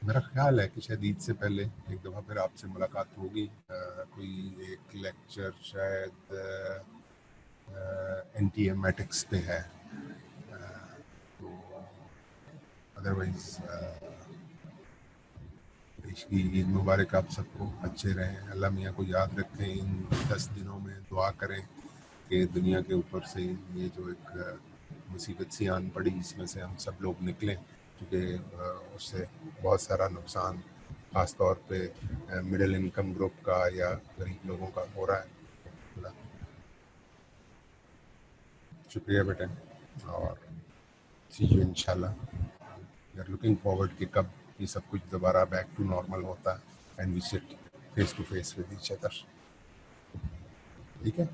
मेरा ख्याल है कि शायद ईद से पहले एक दफ़ा फिर आपसे मुलाकात होगी. कोई एक लेक्चर शायद एंटीएमेटिक्स पे है. तो अदरवाइज देश की ईद मुबारक आप सबको. अच्छे रहें, अल्लाह मियाँ को याद रखें. इन 10 दिनों में दुआ करें कि दुनिया के ऊपर से ये जो एक मुसीबत सी आन पड़ी इसमें से हम सब लोग निकलें. क्योंकि उससे बहुत सारा नुकसान ख़ास तौर पे मिडिल इनकम ग्रुप का या गरीब लोगों का हो रहा है। शुक्रिया बेटा, और सी यू इंशाल्लाह। वी आर लुकिंग फॉरवर्ड कि कब ये सब कुछ दोबारा बैक टू नॉर्मल होता है and we sit face to face with each other. ठीक है,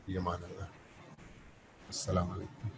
ये मान अल्लाह। अस्सलाम वालेकुम।